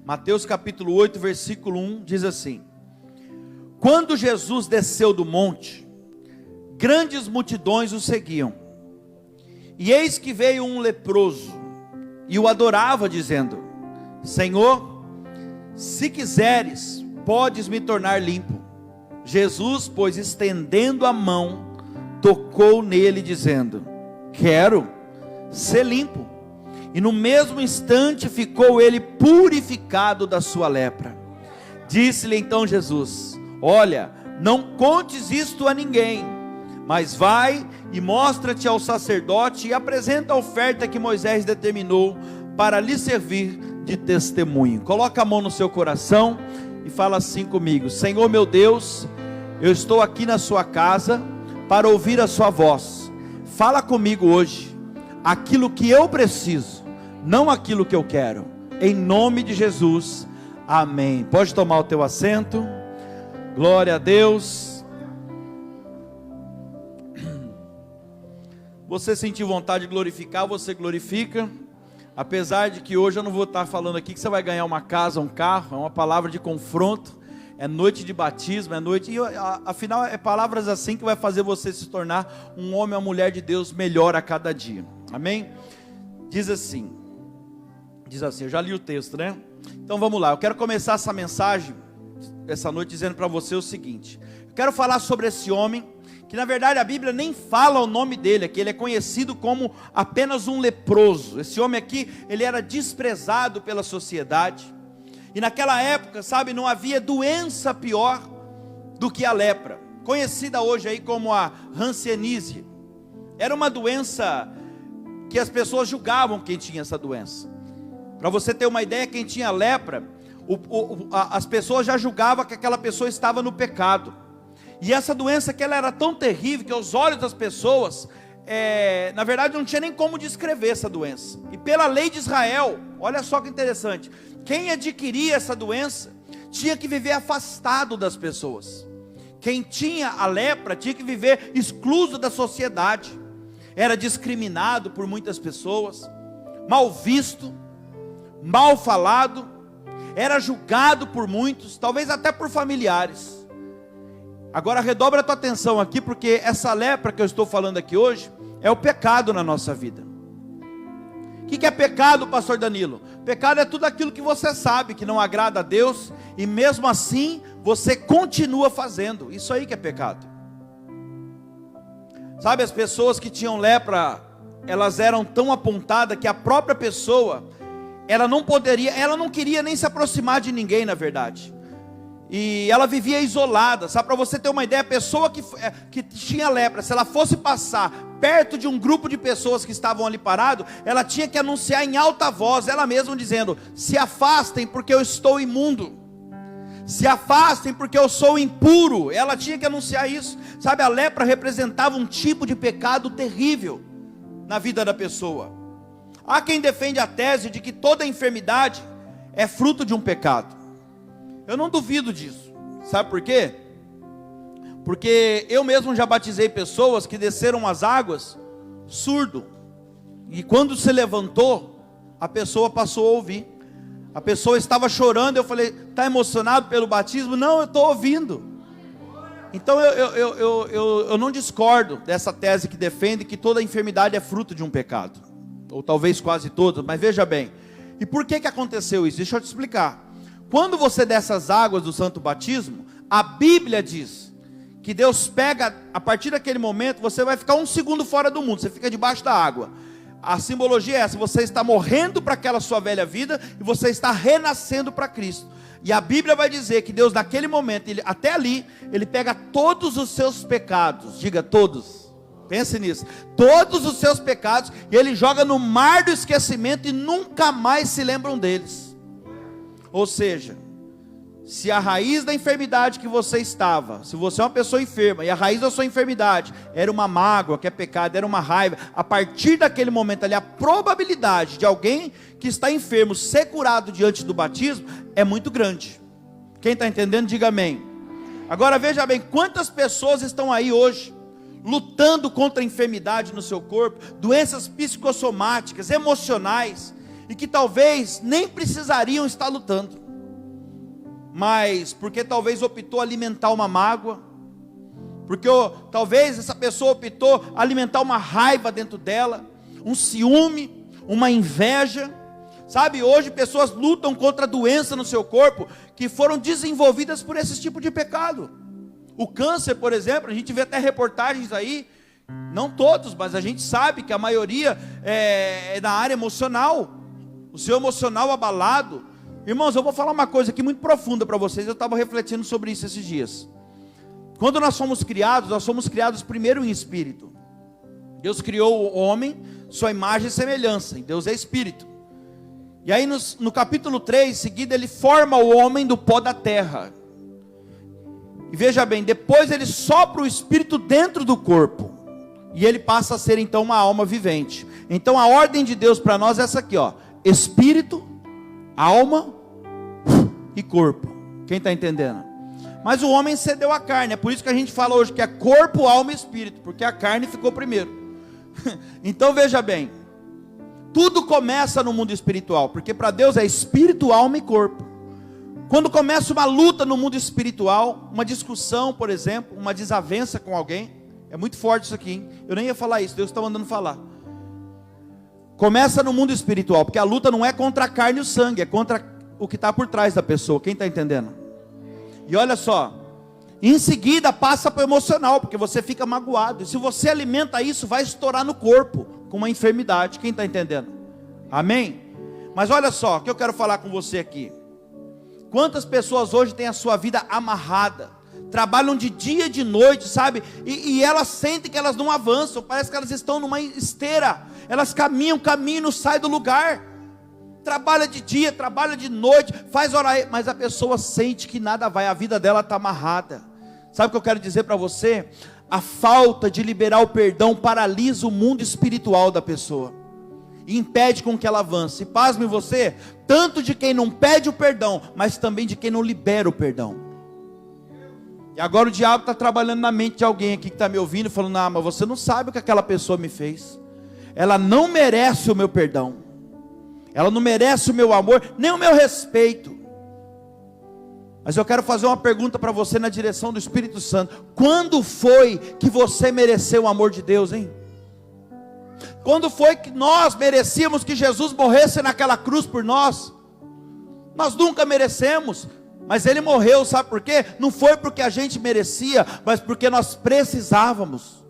Mateus capítulo 8, versículo 1, diz assim: quando Jesus desceu do monte, grandes multidões o seguiam. E eis que veio um leproso, e o adorava, dizendo: Senhor, se quiseres, podes me tornar limpo. Jesus, pois, estendendo a mão, tocou nele, dizendo: quero ser limpo. E no mesmo instante ficou ele purificado da sua lepra. Disse-lhe então Jesus: olha, não contes isto a ninguém, mas vai e mostra-te ao sacerdote e apresenta a oferta que Moisés determinou para lhe servir de testemunho. Coloca a mão no seu coração e fala assim comigo: Senhor meu Deus, eu estou aqui na sua casa para ouvir a sua voz. Fala comigo hoje aquilo que eu preciso, não aquilo que eu quero, em nome de Jesus, amém. Pode tomar o teu assento. Glória a Deus. Você sentir vontade de glorificar, você glorifica. Apesar de que hoje eu não vou estar falando aqui que você vai ganhar uma casa, um carro, é uma palavra de confronto, é noite de batismo, é noite, e afinal é palavras assim que vai fazer você se tornar um homem ou mulher de Deus melhor a cada dia, amém? Diz assim, eu já li o texto, né? Então vamos lá, eu quero começar essa mensagem, essa noite, dizendo para você o seguinte: eu quero falar sobre esse homem, que na verdade a Bíblia nem fala o nome dele aqui, ele é conhecido como apenas um leproso. Esse homem aqui, ele era desprezado pela sociedade, e naquela época, sabe, não havia doença pior do que a lepra, conhecida hoje aí como a hanseníase. Era uma doença que as pessoas julgavam quem tinha essa doença. Para você ter uma ideia, quem tinha lepra, as pessoas já julgavam que aquela pessoa estava no pecado. E essa doença que ela era tão terrível que aos olhos das pessoas, na verdade não tinha nem como descrever essa doença. E pela lei de Israel, olha só que interessante, quem adquiria essa doença tinha que viver afastado das pessoas. Quem tinha a lepra tinha que viver excluso da sociedade. Era discriminado por muitas pessoas, mal visto, mal falado, era julgado por muitos, talvez até por familiares. Agora redobra a tua atenção aqui, porque essa lepra que eu estou falando aqui hoje é o pecado na nossa vida. O que é pecado, pastor Danilo? Pecado é tudo aquilo que você sabe que não agrada a Deus, e mesmo assim você continua fazendo. Isso aí que é pecado. Sabe, as pessoas que tinham lepra, elas eram tão apontadas que a própria pessoa, ela não queria nem se aproximar de ninguém, na verdade. E ela vivia isolada, sabe? Para você ter uma ideia, a pessoa que tinha lepra, se ela fosse passar perto de um grupo de pessoas que estavam ali parado, ela tinha que anunciar em alta voz, ela mesma dizendo: se afastem porque eu estou imundo, se afastem porque eu sou impuro. Ela tinha que anunciar isso, sabe? A lepra representava um tipo de pecado terrível na vida da pessoa. Há quem defende a tese de que toda enfermidade é fruto de um pecado. Eu não duvido disso. Sabe por quê? Porque eu mesmo já batizei pessoas que desceram as águas surdo, e quando se levantou, a pessoa passou a ouvir. A pessoa estava chorando, eu falei: está emocionado pelo batismo? Não, eu estou ouvindo. Então eu não discordo dessa tese que defende que toda enfermidade é fruto de um pecado, ou talvez quase toda, mas veja bem. E por que aconteceu isso? Deixa eu te explicar. Quando você desce as águas do santo batismo, a Bíblia diz que Deus pega, a partir daquele momento, você vai ficar um segundo fora do mundo, você fica debaixo da água. A simbologia é essa: você está morrendo para aquela sua velha vida, e você está renascendo para Cristo. E a Bíblia vai dizer que Deus, naquele momento, até ali, Ele pega todos os seus pecados, diga todos, pense nisso, todos os seus pecados, e Ele joga no mar do esquecimento, e nunca mais se lembram deles. Ou seja, se a raiz da enfermidade que você estava, se você é uma pessoa enferma, e a raiz da sua enfermidade era uma mágoa, que é pecado, era uma raiva, a partir daquele momento ali, a probabilidade de alguém que está enfermo ser curado diante do batismo é muito grande. Quem está entendendo, diga amém. Agora veja bem, quantas pessoas estão aí hoje, lutando contra a enfermidade no seu corpo, doenças psicossomáticas, emocionais, e que talvez nem precisariam estar lutando, mas porque talvez optou alimentar uma mágoa, porque talvez essa pessoa optou alimentar uma raiva dentro dela, um ciúme, uma inveja. Sabe, hoje pessoas lutam contra a doença no seu corpo, que foram desenvolvidas por esse tipo de pecado. O câncer, por exemplo, a gente vê até reportagens aí, não todos, mas a gente sabe que a maioria é da área emocional, o seu emocional abalado. Irmãos, eu vou falar uma coisa aqui muito profunda para vocês, eu estava refletindo sobre isso esses dias. Quando nós somos criados primeiro em espírito. Deus criou o homem, sua imagem e semelhança, e Deus é espírito. E aí no capítulo 3, em seguida, ele forma o homem do pó da terra. E veja bem, depois ele sopra o espírito dentro do corpo, e ele passa a ser então uma alma vivente. Então a ordem de Deus para nós é essa aqui, ó: espírito, alma e corpo. Quem está entendendo? Mas o homem cedeu à carne, é por isso que a gente fala hoje que é corpo, alma e espírito, porque a carne ficou primeiro. Então veja bem, tudo começa no mundo espiritual, porque para Deus é espírito, alma e corpo. Quando começa uma luta no mundo espiritual, uma discussão, por exemplo, uma desavença com alguém, é muito forte isso aqui, hein? Eu nem ia falar isso, Deus está mandando falar. Começa no mundo espiritual, porque a luta não é contra a carne e o sangue, é contra o que está por trás da pessoa. Quem está entendendo? E olha só, em seguida passa para o emocional, porque você fica magoado, e se você alimenta isso, vai estourar no corpo, com uma enfermidade. Quem está entendendo? Amém? Mas olha só, o que eu quero falar com você aqui. Quantas pessoas hoje têm a sua vida amarrada, trabalham de dia e de noite, sabe? E elas sentem que elas não avançam, parece que elas estão numa esteira, elas caminham e não saem do lugar. Trabalha de dia, trabalha de noite, faz hora, mas a pessoa sente que nada vai, a vida dela está amarrada. Sabe o que eu quero dizer para você? A falta de liberar o perdão paralisa o mundo espiritual da pessoa, e impede com que ela avance. E pasme você, tanto de quem não pede o perdão, mas também de quem não libera o perdão. E agora o diabo está trabalhando na mente de alguém aqui que está me ouvindo, falando: ah, mas você não sabe o que aquela pessoa me fez, ela não merece o meu perdão, ela não merece o meu amor, nem o meu respeito. Mas eu quero fazer uma pergunta para você na direção do Espírito Santo: quando foi que você mereceu o amor de Deus, hein? Quando foi que nós merecíamos que Jesus morresse naquela cruz por nós? Nós nunca merecemos, mas Ele morreu, sabe por quê? Não foi porque a gente merecia, mas porque nós precisávamos.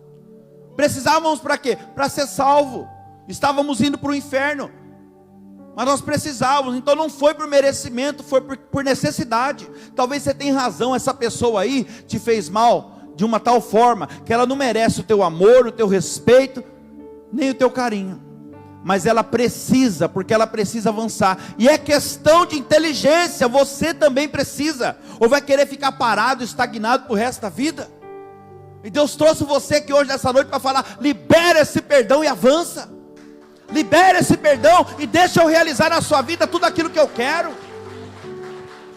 Precisávamos para quê? Para ser salvo. Estávamos indo para o inferno, mas nós precisávamos. Então não foi por merecimento, foi por necessidade. Talvez você tenha razão, essa pessoa aí te fez mal de uma tal forma que ela não merece o teu amor, o teu respeito, nem o teu carinho, mas ela precisa, porque ela precisa avançar. E é questão de inteligência. Você também precisa, ou vai querer ficar parado, estagnado pro resto da vida? E Deus trouxe você aqui hoje, nessa noite, para falar: libera esse perdão e avança. Libera esse perdão e deixa eu realizar na sua vida tudo aquilo que eu quero.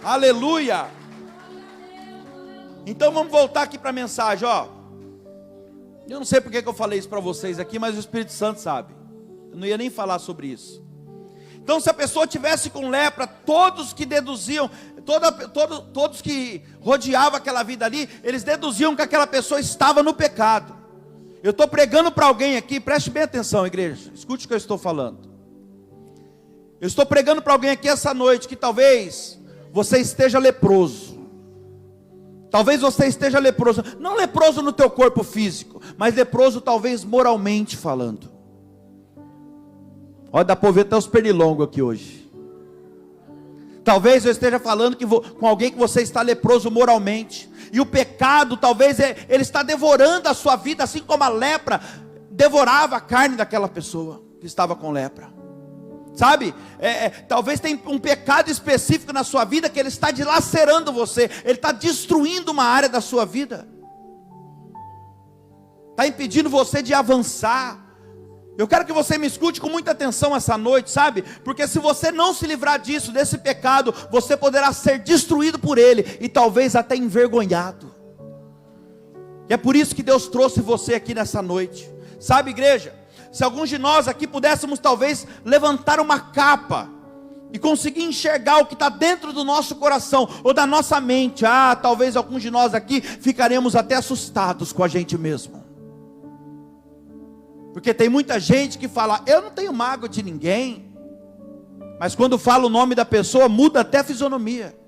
Aleluia. Então vamos voltar aqui para a mensagem, ó. Eu não sei porque que eu falei isso para vocês aqui, mas o Espírito Santo sabe. Eu não ia nem falar sobre isso. Então, se a pessoa tivesse com lepra, todos que deduziam, todos que rodeavam aquela vida ali, eles deduziam que aquela pessoa estava no pecado. Eu estou pregando para alguém aqui, preste bem atenção, igreja, escute o que eu estou falando. Eu estou pregando para alguém aqui essa noite que talvez você esteja leproso. Talvez você esteja leproso, não leproso no teu corpo físico, mas leproso talvez moralmente falando. Olha, dá para ver até os pernilongos aqui hoje. Talvez eu esteja falando com alguém que você está leproso moralmente, e o pecado talvez ele está devorando a sua vida, assim como a lepra devorava a carne daquela pessoa que estava com lepra. Sabe, talvez tem um pecado específico na sua vida que ele está dilacerando você, ele está destruindo uma área da sua vida, está impedindo você de avançar. Eu quero que você me escute com muita atenção essa noite, sabe? Porque se você não se livrar disso, desse pecado, você poderá ser destruído por ele, e talvez até envergonhado. E é por isso que Deus trouxe você aqui nessa noite. Sabe, igreja, Se alguns de nós aqui pudéssemos talvez levantar uma capa e conseguir enxergar o que está dentro do nosso coração ou da nossa mente, talvez alguns de nós aqui ficaremos até assustados com a gente mesmo. Porque tem muita gente que fala, eu não tenho mágoa de ninguém, mas quando fala o nome da pessoa, muda até a fisionomia.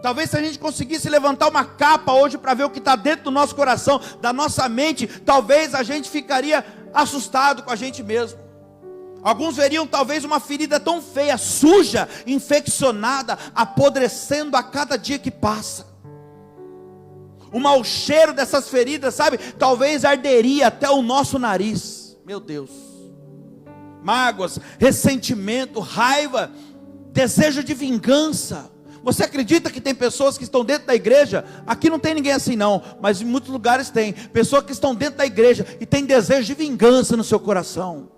Talvez se a gente conseguisse levantar uma capa hoje para ver o que está dentro do nosso coração, da nossa mente, talvez a gente ficaria assustado com a gente mesmo. Alguns veriam talvez uma ferida tão feia, suja, infeccionada, apodrecendo a cada dia que passa. O mau cheiro dessas feridas, sabe, talvez arderia até o nosso nariz. Meu Deus. Mágoas, ressentimento, raiva, desejo de vingança. Você acredita que tem pessoas que estão dentro da igreja? Aqui não tem ninguém assim não, mas em muitos lugares tem. Pessoas que estão dentro da igreja e tem desejo de vingança no seu coração.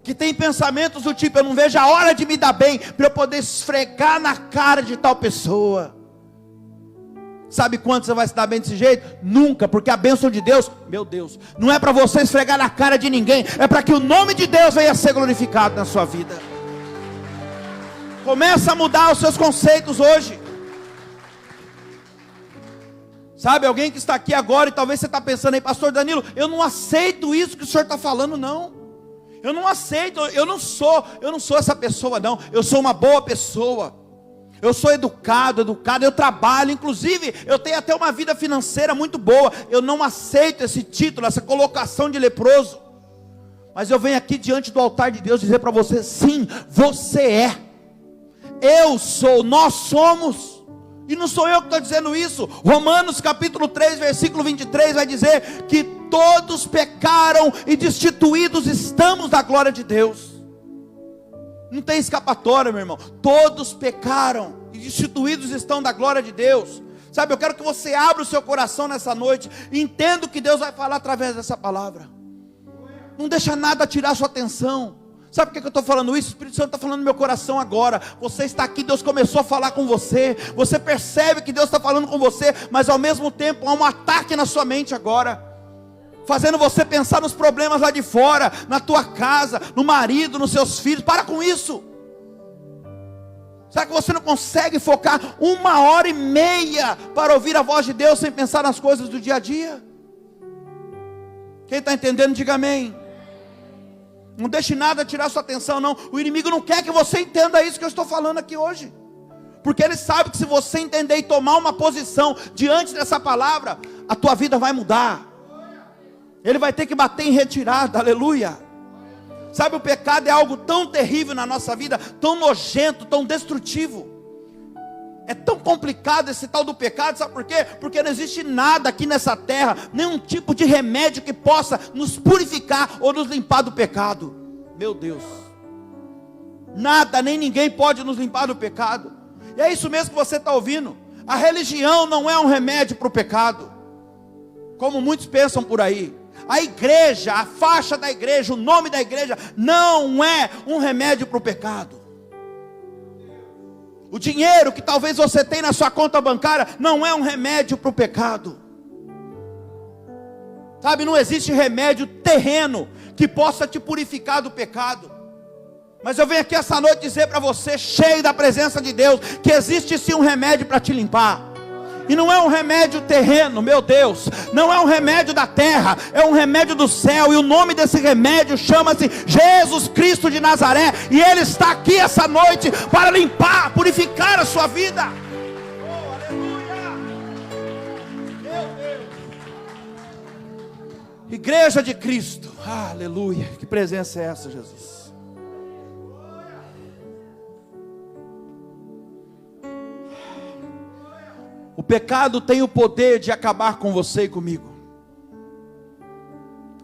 Que tem pensamentos do tipo, eu não vejo a hora de me dar bem, para eu poder esfregar na cara de tal pessoa. Sabe quando você vai se dar bem desse jeito? Nunca, porque a bênção de Deus, meu Deus, não é para você esfregar na cara de ninguém, é para que o nome de Deus venha a ser glorificado na sua vida. Começa a mudar os seus conceitos hoje. Sabe, alguém que está aqui agora e talvez você está pensando aí, pastor Danilo, eu não aceito isso que o senhor está falando, não. Eu não aceito, eu não sou essa pessoa não, eu sou uma boa pessoa, eu sou educado, eu trabalho, inclusive eu tenho até uma vida financeira muito boa, eu não aceito esse título, essa colocação de leproso, mas eu venho aqui diante do altar de Deus dizer para você, sim, você é, eu sou, nós somos, e não sou eu que estou dizendo isso. Romanos capítulo 3 versículo 23 vai dizer que todos pecaram e destituídos estamos da glória de Deus. Não tem escapatória, meu irmão. Todos pecaram e destituídos estão da glória de Deus. Sabe, eu quero que você abra o seu coração nessa noite e entenda o que Deus vai falar através dessa palavra. Não deixa nada tirar sua atenção. Sabe por que eu estou falando isso? O Espírito Santo está falando no meu coração agora. Você está aqui, Deus começou a falar com você. Você percebe que Deus está falando com você, mas ao mesmo tempo há um ataque na sua mente agora, fazendo você pensar nos problemas lá de fora, na tua casa, no marido, nos seus filhos. Para com isso. Será que você não consegue focar 1h30 para ouvir a voz de Deus sem pensar nas coisas do dia a dia? Quem está entendendo, diga amém. Não deixe nada tirar sua atenção não. O inimigo não quer que você entenda isso que eu estou falando aqui hoje, porque ele sabe que se você entender e tomar uma posição diante dessa palavra, a tua vida vai mudar. Ele vai ter que bater em retirada, aleluia. Sabe, o pecado é algo tão terrível na nossa vida, tão nojento, tão destrutivo. É tão complicado esse tal do pecado, sabe por quê? Porque não existe nada aqui nessa terra, nenhum tipo de remédio que possa nos purificar ou nos limpar do pecado. Meu Deus, nada, nem ninguém pode nos limpar do pecado. E é isso mesmo que você está ouvindo. A religião não é um remédio para o pecado, como muitos pensam por aí. A igreja, a faixa da igreja, o nome da igreja, não é um remédio para o pecado. O dinheiro que talvez você tenha na sua conta bancária não é um remédio para o pecado. Sabe, não existe remédio terreno que possa te purificar do pecado. Mas eu venho aqui essa noite dizer para você, cheio da presença de Deus, que existe sim um remédio para te limpar. E não é um remédio terreno, meu Deus, não é um remédio da terra, é um remédio do céu. E o nome desse remédio chama-se Jesus Cristo de Nazaré. E Ele está aqui essa noite para limpar, purificar a sua vida. Oh, aleluia! Meu Deus! Igreja de Cristo, aleluia! Que presença é essa, Jesus? O pecado tem o poder de acabar com você e comigo.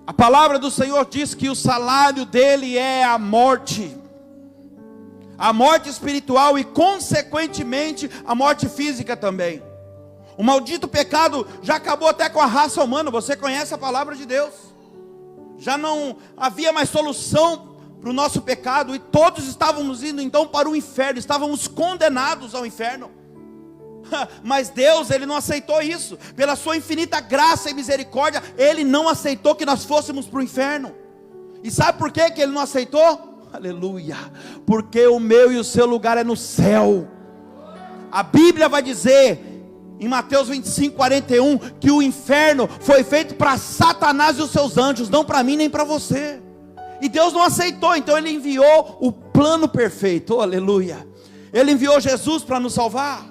A palavra do Senhor diz que o salário dele é a morte espiritual e consequentemente a morte física também. O maldito pecado já acabou até com a raça humana. Você conhece a palavra de Deus? Já não havia mais solução para o nosso pecado e todos estávamos indo então para o inferno, estávamos condenados ao inferno. Mas Deus, Ele não aceitou isso. Pela sua infinita graça e misericórdia, Ele não aceitou que nós fôssemos para o inferno. E sabe por que Ele não aceitou? Aleluia. Porque o meu e o seu lugar é no céu. A Bíblia vai dizer em Mateus 25, 41, que o inferno foi feito para Satanás e os seus anjos, não para mim nem para você. E Deus não aceitou, então Ele enviou o plano perfeito, aleluia. Ele enviou Jesus para nos salvar.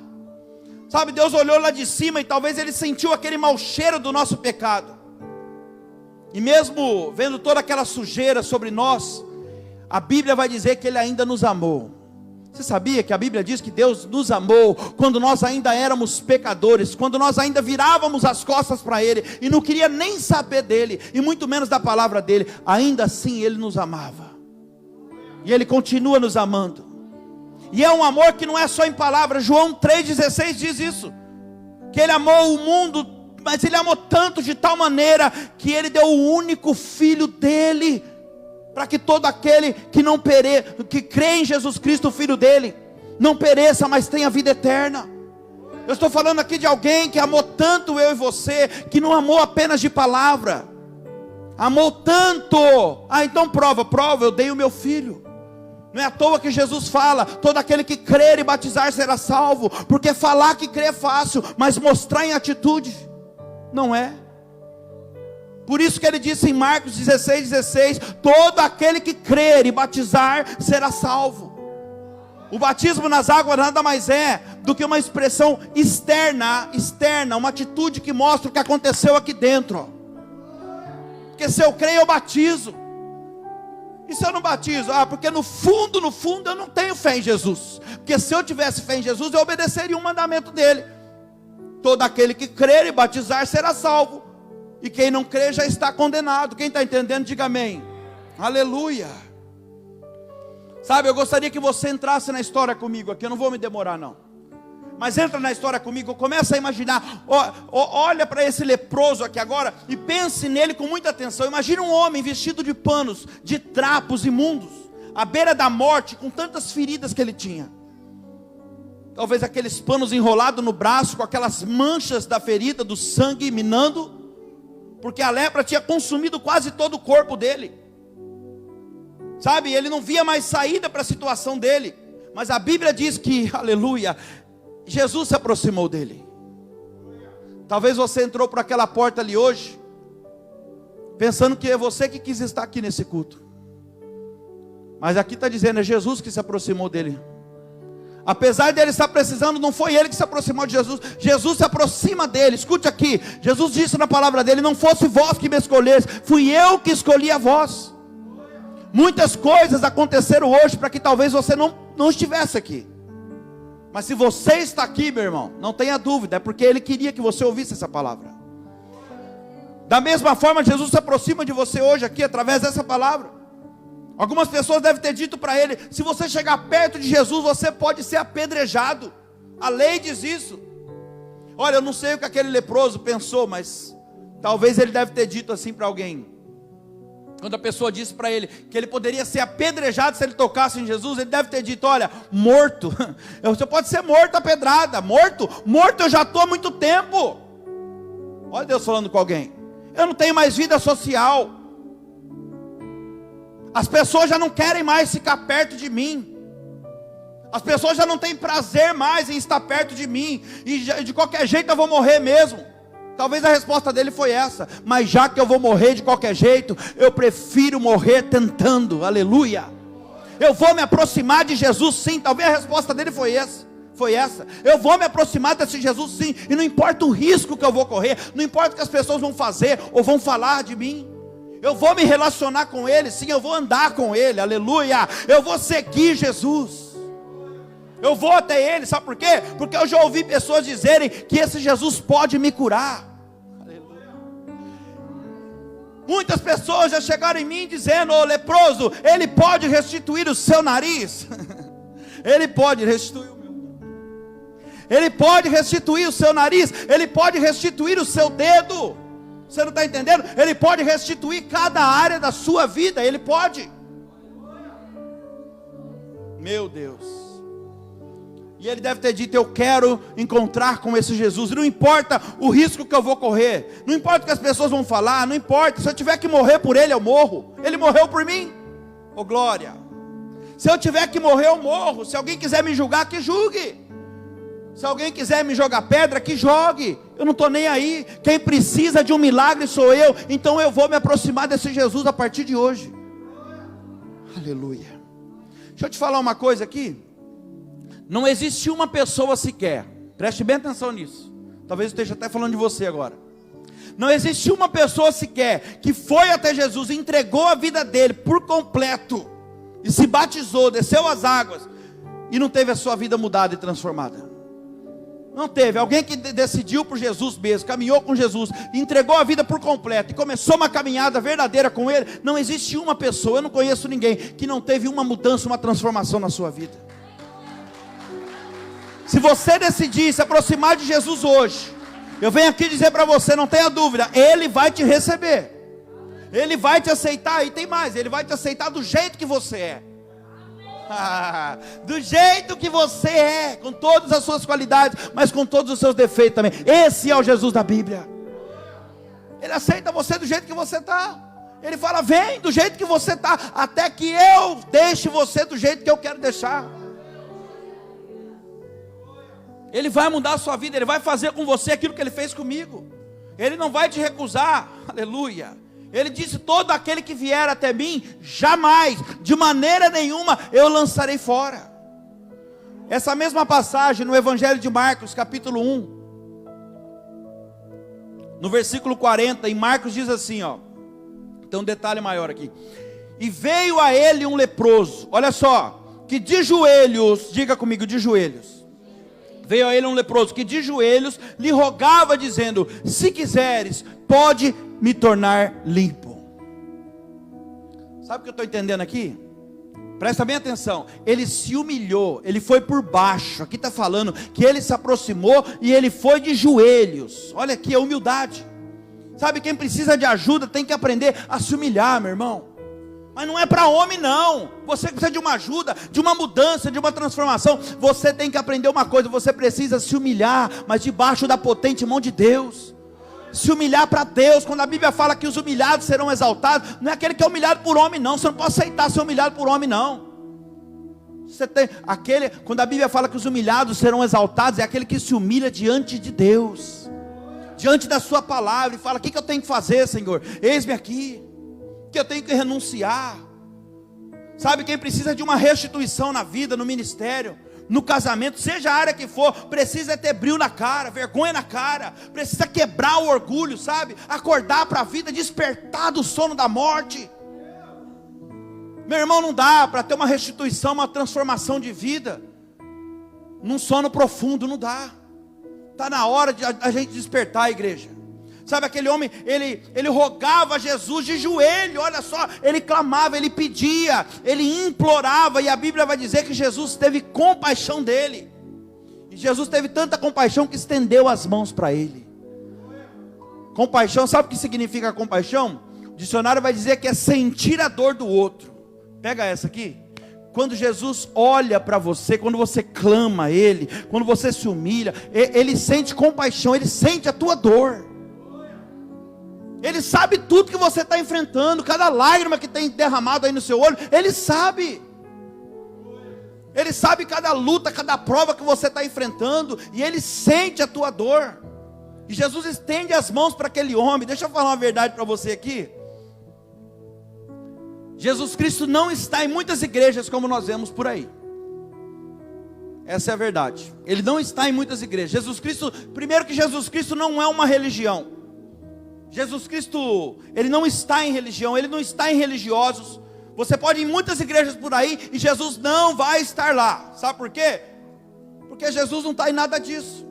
Sabe, Deus olhou lá de cima e talvez Ele sentiu aquele mau cheiro do nosso pecado. E mesmo vendo toda aquela sujeira sobre nós, a Bíblia vai dizer que Ele ainda nos amou. Você sabia que a Bíblia diz que Deus nos amou quando nós ainda éramos pecadores, quando nós ainda virávamos as costas para Ele e não queria nem saber dEle, e muito menos da palavra dEle. Ainda assim Ele nos amava, e Ele continua nos amando, e é um amor que não é só em palavras. João 3,16 diz isso, que Ele amou o mundo, mas Ele amou tanto, de tal maneira, que Ele deu o único Filho dEle, para que todo aquele que não pereça, que crê em Jesus Cristo, o Filho dele, não pereça, mas tenha vida eterna. Eu estou falando aqui de alguém que amou tanto eu e você, que não amou apenas de palavra, amou tanto. Então prova, eu dei o meu Filho. Não é à toa que Jesus fala: todo aquele que crer e batizar será salvo. Porque falar que crê é fácil, mas mostrar em atitude não é. Por isso que Ele disse em Marcos 16:16: todo aquele que crer e batizar será salvo. O batismo nas águas nada mais é do que uma expressão externa, uma atitude que mostra o que aconteceu aqui dentro. Porque se eu creio, eu batizo. E se eu não batizo? Porque no fundo eu não tenho fé em Jesus. Porque se eu tivesse fé em Jesus, eu obedeceria um mandamento dele: todo aquele que crer e batizar será salvo. E quem não crê já está condenado. Quem está entendendo, diga amém. Aleluia. Sabe, eu gostaria que você entrasse na história comigo aqui. Eu não vou me demorar não, mas entra na história comigo. Começa a imaginar. Olha para esse leproso aqui agora e pense nele com muita atenção. Imagina um homem vestido de panos, de trapos imundos, à beira da morte, com tantas feridas que ele tinha. Talvez aqueles panos enrolados no braço, com aquelas manchas da ferida, do sangue minando, porque a lepra tinha consumido quase todo o corpo dele. Sabe, ele não via mais saída para a situação dele. Mas a Bíblia diz que, aleluia, Jesus se aproximou dele. Talvez você entrou por aquela porta ali hoje, pensando que é você que quis estar aqui nesse culto. Mas aqui está dizendo, é Jesus que se aproximou dele. Apesar dele estar precisando, não foi ele que se aproximou de Jesus. Jesus se aproxima dele. Escute aqui, Jesus disse na palavra dele: não fosse vós que me escolhesse, fui eu que escolhi a vós. Muitas coisas aconteceram hoje para que talvez você não estivesse aqui. Mas se você está aqui, meu irmão, não tenha dúvida, é porque Ele queria que você ouvisse essa palavra. Da mesma forma, Jesus se aproxima de você hoje aqui, através dessa palavra. Algumas pessoas devem ter dito para ele: se você chegar perto de Jesus, você pode ser apedrejado. A lei diz isso. Olha, eu não sei o que aquele leproso pensou, mas talvez ele deve ter dito assim para alguém. Quando a pessoa disse para ele que ele poderia ser apedrejado se ele tocasse em Jesus, ele deve ter dito: olha, morto, você pode ser morto a pedrada. Morto eu já estou há muito tempo. Olha Deus falando com alguém. Eu não tenho mais vida social. As pessoas já não querem mais ficar perto de mim. As pessoas já não têm prazer mais em estar perto de mim. E de qualquer jeito eu vou morrer mesmo. Talvez a resposta dele foi essa: mas já que eu vou morrer de qualquer jeito, eu prefiro morrer tentando. Aleluia. Eu vou me aproximar de Jesus sim. Talvez a resposta dele foi essa. Eu vou me aproximar desse Jesus sim. E não importa o risco que eu vou correr, não importa o que as pessoas vão fazer ou vão falar de mim, eu vou me relacionar com Ele, sim, eu vou andar com Ele, aleluia. Eu vou seguir Jesus, eu vou até Ele, sabe por quê? Porque eu já ouvi pessoas dizerem que esse Jesus pode me curar, aleluia. Muitas pessoas já chegaram em mim dizendo: ô leproso, Ele pode restituir o seu nariz, Ele pode restituir o meu, Ele pode restituir o seu nariz, Ele pode restituir o seu dedo. Você não está entendendo? Ele pode restituir cada área da sua vida. Ele pode. Meu Deus. E ele deve ter dito: eu quero encontrar com esse Jesus. E não importa o risco que eu vou correr, não importa o que as pessoas vão falar, não importa, se eu tiver que morrer por ele, eu morro. Ele morreu por mim. Oh glória. Se eu tiver que morrer, eu morro. Se alguém quiser me julgar, que julgue. Se alguém quiser me jogar pedra, que jogue. Eu não estou nem aí. Quem precisa de um milagre sou eu. Então eu vou me aproximar desse Jesus a partir de hoje. Aleluia. Deixa eu te falar uma coisa aqui. Não existe uma pessoa sequer, preste bem atenção nisso, talvez eu esteja até falando de você agora. Não existe uma pessoa sequer que foi até Jesus, entregou a vida dele por completo, e se batizou, desceu as águas, e não teve a sua vida mudada e transformada. Não teve. Alguém que decidiu por Jesus mesmo, caminhou com Jesus, entregou a vida por completo, e começou uma caminhada verdadeira com ele. Não existe uma pessoa, eu não conheço ninguém, que não teve uma mudança, uma transformação na sua vida. Se você decidir se aproximar de Jesus hoje, eu venho aqui dizer para você, não tenha dúvida, Ele vai te receber, Ele vai te aceitar, e tem mais, Ele vai te aceitar do jeito que você é, do jeito que você é, com todas as suas qualidades, mas com todos os seus defeitos também. Esse é o Jesus da Bíblia. Ele aceita você do jeito que você está. Ele fala: vem do jeito que você está, até que eu deixe você do jeito que eu quero deixar. Ele vai mudar a sua vida, Ele vai fazer com você aquilo que Ele fez comigo. Ele não vai te recusar, aleluia. Ele disse: todo aquele que vier até mim, jamais, de maneira nenhuma, eu lançarei fora. Essa mesma passagem no Evangelho de Marcos, capítulo 1, no versículo 40, em Marcos diz assim, ó, tem um detalhe maior aqui. E veio a ele um leproso, olha só, que de joelhos, diga comigo, de joelhos. Veio a ele um leproso que de joelhos lhe rogava, dizendo: se quiseres, pode me tornar limpo. Sabe o que eu estou entendendo aqui? Presta bem atenção. Ele se humilhou, ele foi por baixo. Aqui está falando que ele se aproximou e ele foi de joelhos. Olha aqui a humildade. Sabe, quem precisa de ajuda tem que aprender a se humilhar, meu irmão. Mas não é para homem não. Você precisa de uma ajuda, de uma mudança, de uma transformação. Você tem que aprender uma coisa: você precisa se humilhar, mas debaixo da potente mão de Deus. Se humilhar para Deus. Quando a Bíblia fala que os humilhados serão exaltados, não é aquele que é humilhado por homem não. Você não pode aceitar ser humilhado por homem não. Você tem aquele, quando a Bíblia fala que os humilhados serão exaltados, é aquele que se humilha diante de Deus, diante da sua palavra, e fala: o que eu tenho que fazer, Senhor? Eis-me aqui, que eu tenho que renunciar. Sabe, quem precisa de uma restituição na vida, no ministério, no casamento, seja a área que for, precisa ter brilho na cara, vergonha na cara, precisa quebrar o orgulho, sabe, acordar para a vida, despertar do sono da morte. Meu irmão, não dá para ter uma restituição, uma transformação de vida num sono profundo, não dá. Está na hora de a gente despertar, a igreja. Sabe, aquele homem, ele rogava a Jesus de joelho, olha só, ele clamava, ele pedia, ele implorava, e a Bíblia vai dizer que Jesus teve compaixão dele, e Jesus teve tanta compaixão que estendeu as mãos para ele. Compaixão, sabe o que significa compaixão? O dicionário vai dizer que é sentir a dor do outro. Pega essa aqui. Quando Jesus olha para você, quando você clama a Ele, quando você se humilha, Ele sente compaixão, Ele sente a tua dor. Ele sabe tudo que você está enfrentando, cada lágrima que tem derramado aí no seu olho, Ele sabe. Ele sabe cada luta, cada prova que você está enfrentando, e Ele sente a tua dor. E Jesus estende as mãos para aquele homem. Deixa eu falar uma verdade para você aqui. Jesus Cristo não está em muitas igrejas como nós vemos por aí. Essa é a verdade. Ele não está em muitas igrejas. Jesus Cristo, primeiro que Jesus Cristo não é uma religião. Jesus Cristo, Ele não está em religião, Ele não está em religiosos. Você pode ir em muitas igrejas por aí e Jesus não vai estar lá. Sabe por quê? Porque Jesus não está em nada disso.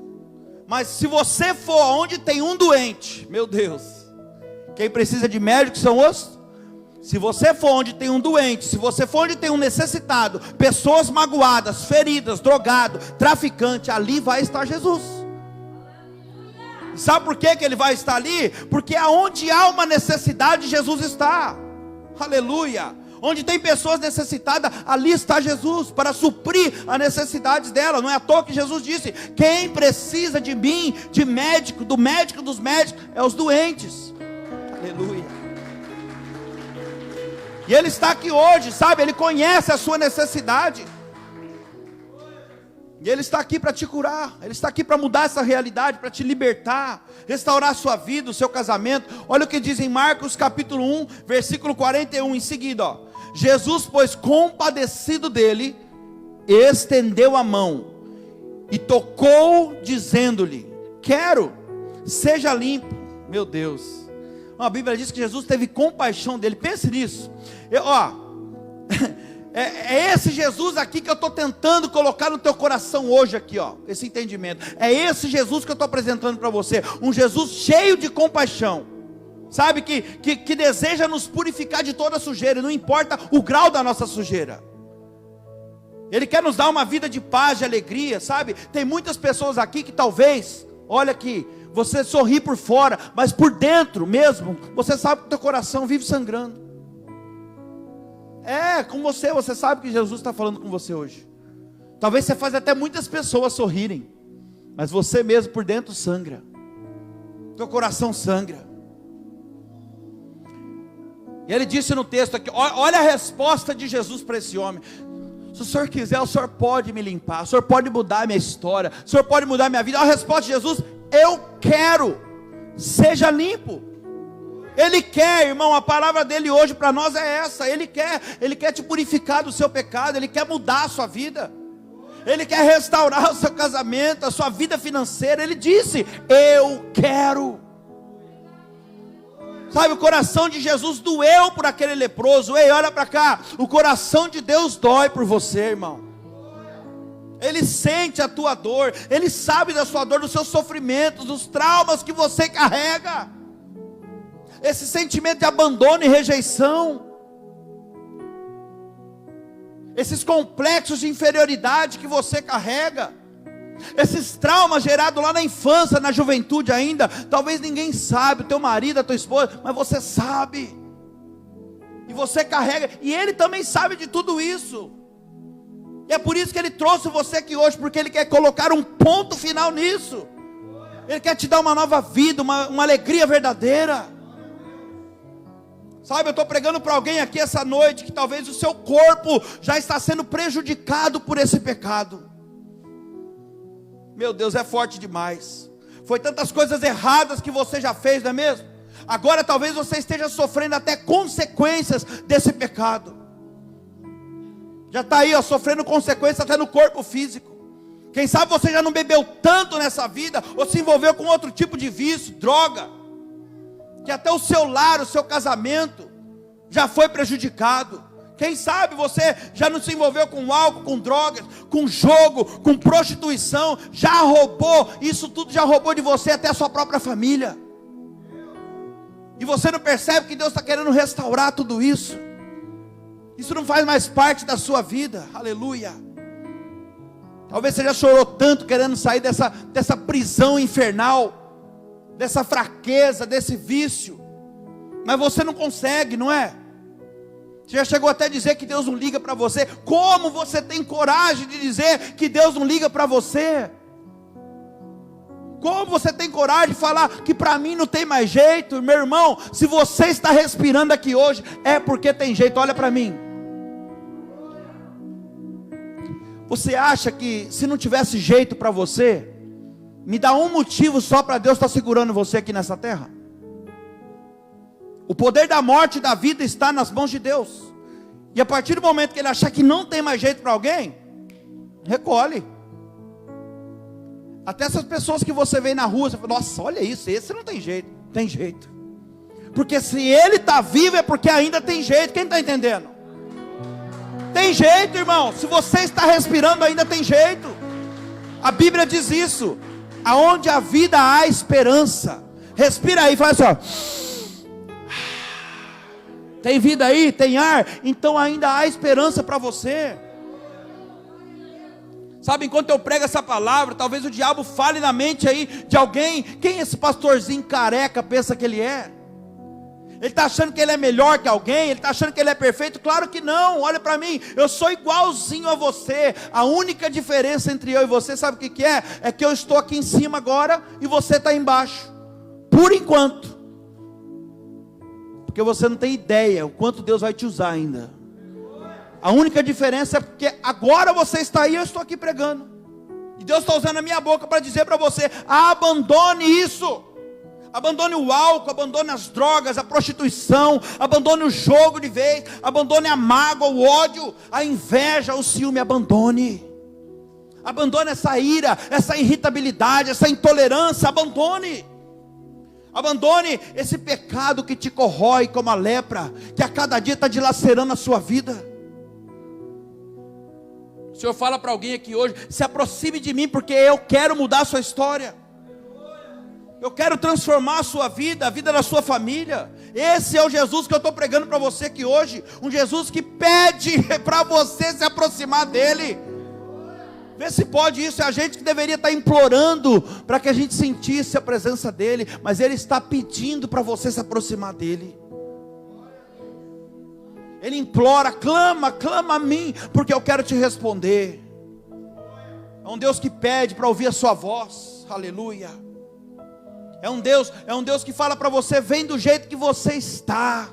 Mas se você for onde tem um doente, meu Deus, quem precisa de médico são os... Se você for onde tem um doente, se você for onde tem um necessitado, pessoas magoadas, feridas, drogado, traficante, ali vai estar Jesus. Sabe por que Ele vai estar ali? Porque aonde há uma necessidade, Jesus está. Aleluia. Onde tem pessoas necessitadas, ali está Jesus, para suprir as necessidades dela. Não é à toa que Jesus disse: quem precisa de mim, de médico, do médico dos médicos, é os doentes. Aleluia. E Ele está aqui hoje, sabe? Ele conhece a sua necessidade. E Ele está aqui para te curar. Ele está aqui para mudar essa realidade, para te libertar, restaurar a sua vida, o seu casamento. Olha o que diz em Marcos capítulo 1, versículo 41, em seguida, ó. Jesus, pois compadecido dele, estendeu a mão e tocou, dizendo-lhe: quero, seja limpo. Meu Deus. A Bíblia diz que Jesus teve compaixão dele. Pense nisso. É esse Jesus aqui que eu estou tentando colocar no teu coração hoje aqui, ó, esse entendimento. É esse Jesus que eu estou apresentando para você. Um Jesus cheio de compaixão. Sabe, que deseja nos purificar de toda sujeira. Não importa o grau da nossa sujeira. Ele quer nos dar uma vida de paz, de alegria, sabe? Tem muitas pessoas aqui que talvez, olha aqui, você sorri por fora, mas por dentro mesmo, você sabe que o teu coração vive sangrando. Com você sabe que Jesus está falando com você hoje. Talvez você faz até muitas pessoas sorrirem, mas você mesmo por dentro sangra. Teu coração sangra. E ele disse no texto aqui, olha a resposta de Jesus para esse homem: se o Senhor quiser, o Senhor pode me limpar, o Senhor pode mudar a minha história, o Senhor pode mudar a minha vida. Olha a resposta de Jesus: eu quero, seja limpo. Ele quer, irmão, a palavra dele hoje para nós é essa. Ele quer te purificar do seu pecado, Ele quer mudar a sua vida, Ele quer restaurar o seu casamento, a sua vida financeira. Ele disse: eu quero. Sabe, o coração de Jesus doeu por aquele leproso. Ei, olha para cá, o coração de Deus dói por você, irmão. Ele sente a tua dor, Ele sabe da sua dor, dos seus sofrimentos, dos traumas que você carrega. Esse sentimento de abandono e rejeição, esses complexos de inferioridade que você carrega, esses traumas gerados lá na infância, na juventude ainda, talvez ninguém sabe, o teu marido, a tua esposa, mas você sabe, e você carrega, e Ele também sabe de tudo isso, e é por isso que Ele trouxe você aqui hoje, porque Ele quer colocar um ponto final nisso, Ele quer te dar uma nova vida, uma alegria verdadeira. Sabe, eu estou pregando para alguém aqui essa noite, que talvez o seu corpo já está sendo prejudicado por esse pecado. Meu Deus, é forte demais. Foi tantas coisas erradas que você já fez, não é mesmo? Agora talvez você esteja sofrendo até consequências desse pecado. Já está aí, ó, sofrendo consequências até no corpo físico. Quem sabe você já não bebeu tanto nessa vida, ou se envolveu com outro tipo de vício, droga, que até o seu lar, o seu casamento já foi prejudicado. Quem sabe você já não se envolveu com álcool, com drogas, com jogo, com prostituição, já roubou, isso tudo já roubou de você até a sua própria família. E você não percebe que Deus está querendo restaurar tudo isso. Isso não faz mais parte da sua vida, aleluia. Talvez você já chorou tanto querendo sair dessa prisão infernal, dessa fraqueza, desse vício, mas você não consegue, não é? Você já chegou até a dizer que Deus não liga para você. Como você tem coragem de dizer que Deus não liga para você? Como você tem coragem de falar que para mim não tem mais jeito? Meu irmão, se você está respirando aqui hoje, é porque tem jeito. Olha para mim. Você acha que se não tivesse jeito para você, me dá um motivo só para Deus estar segurando você aqui nessa terra? O poder da morte e da vida está nas mãos de Deus. E a partir do momento que Ele achar que não tem mais jeito para alguém, recolhe. Até essas pessoas que você vê na rua, você fala: nossa, olha isso, esse não tem jeito. Tem jeito. Porque se ele está vivo é porque ainda tem jeito. Quem está entendendo? Tem jeito, irmão. Se você está respirando ainda tem jeito. A Bíblia diz isso. Aonde a vida há esperança. Respira aí, faz assim, ó. Tem vida aí, tem ar, então ainda há esperança para você. Sabe, enquanto eu prego essa palavra, talvez o diabo fale na mente aí de alguém: quem esse pastorzinho careca pensa que ele é? Ele está achando que ele é melhor que alguém? Ele está achando que ele é perfeito? Claro que não. Olha para mim, eu sou igualzinho a você. A única diferença entre eu e você, sabe o que é? É que eu estou aqui em cima agora e você está embaixo, por enquanto, porque você não tem ideia o quanto Deus vai te usar ainda. A única diferença é porque agora você está aí, eu estou aqui pregando, e Deus está usando a minha boca para dizer para você: abandone isso. Abandone o álcool, abandone as drogas, a prostituição, abandone o jogo de vez, abandone a mágoa, o ódio, a inveja, o ciúme, abandone essa ira, essa irritabilidade, essa intolerância, abandone esse pecado que te corrói como a lepra, que a cada dia está dilacerando a sua vida. O Senhor fala para alguém aqui hoje: se aproxime de mim, porque eu quero mudar a sua história. Eu quero transformar a sua vida, a vida da sua família. Esse é o Jesus que eu estou pregando para você aqui hoje. Um Jesus que pede para você se aproximar dEle. Vê se pode isso. É a gente que deveria estar implorando para que a gente sentisse a presença dEle. Mas Ele está pedindo para você se aproximar dEle. Ele implora: clama a mim, porque eu quero te responder. É um Deus que pede para ouvir a sua voz. Aleluia. É um Deus que fala para você: vem do jeito que você está.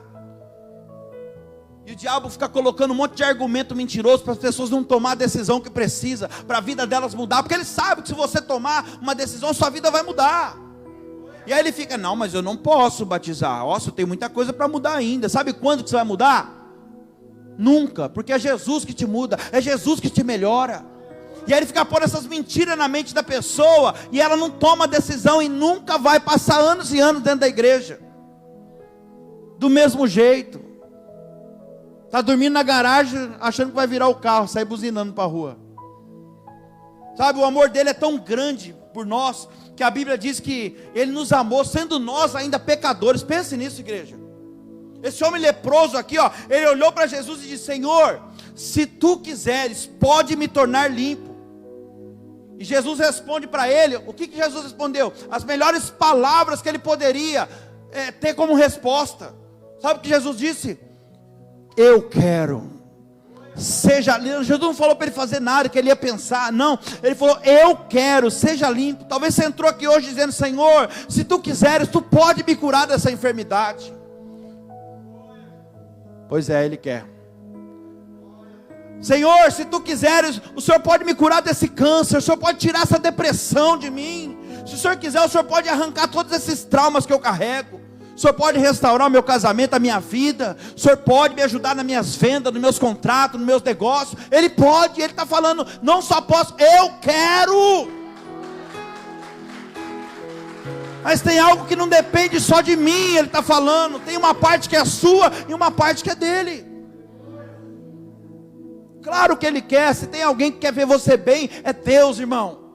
E o diabo fica colocando um monte de argumento mentiroso para as pessoas não tomar a decisão que precisa, para a vida delas mudar, porque ele sabe que se você tomar uma decisão, sua vida vai mudar. E aí ele fica: não, mas eu não posso batizar. Nossa, eu tenho muita coisa para mudar ainda. Sabe quando que você vai mudar? Nunca, porque é Jesus que te muda, é Jesus que te melhora. E aí ele fica pondo essas mentiras na mente da pessoa, e ela não toma decisão, e nunca vai passar anos e anos dentro da igreja, do mesmo jeito. Está dormindo na garagem, achando que vai virar o carro, sair buzinando para a rua. Sabe, o amor dele é tão grande por nós, que a Bíblia diz que ele nos amou, sendo nós ainda pecadores. Pense nisso, igreja. Esse homem leproso aqui, ó, ele olhou para Jesus e disse: Senhor, se tu quiseres, pode me tornar limpo. E Jesus responde para ele: o que Jesus respondeu? As melhores palavras que ele poderia ter como resposta. Sabe o que Jesus disse? Eu quero. Seja limpo. Jesus não falou para ele fazer nada que ele ia pensar, não. Ele falou: eu quero, seja limpo. Talvez você entrou aqui hoje dizendo: Senhor, se tu quiseres, tu pode me curar dessa enfermidade. Pois é, Ele quer. Senhor, se tu quiseres, o Senhor pode me curar desse câncer, o Senhor pode tirar essa depressão de mim. Se o Senhor quiser, o Senhor pode arrancar todos esses traumas que eu carrego. O Senhor pode restaurar o meu casamento, a minha vida. O Senhor pode me ajudar nas minhas vendas, nos meus contratos, nos meus negócios. Ele pode, Ele está falando: não só posso, eu quero. Mas tem algo que não depende só de mim, Ele está falando. Tem uma parte que é sua e uma parte que é dele. Claro que Ele quer. Se tem alguém que quer ver você bem, é Deus, irmão.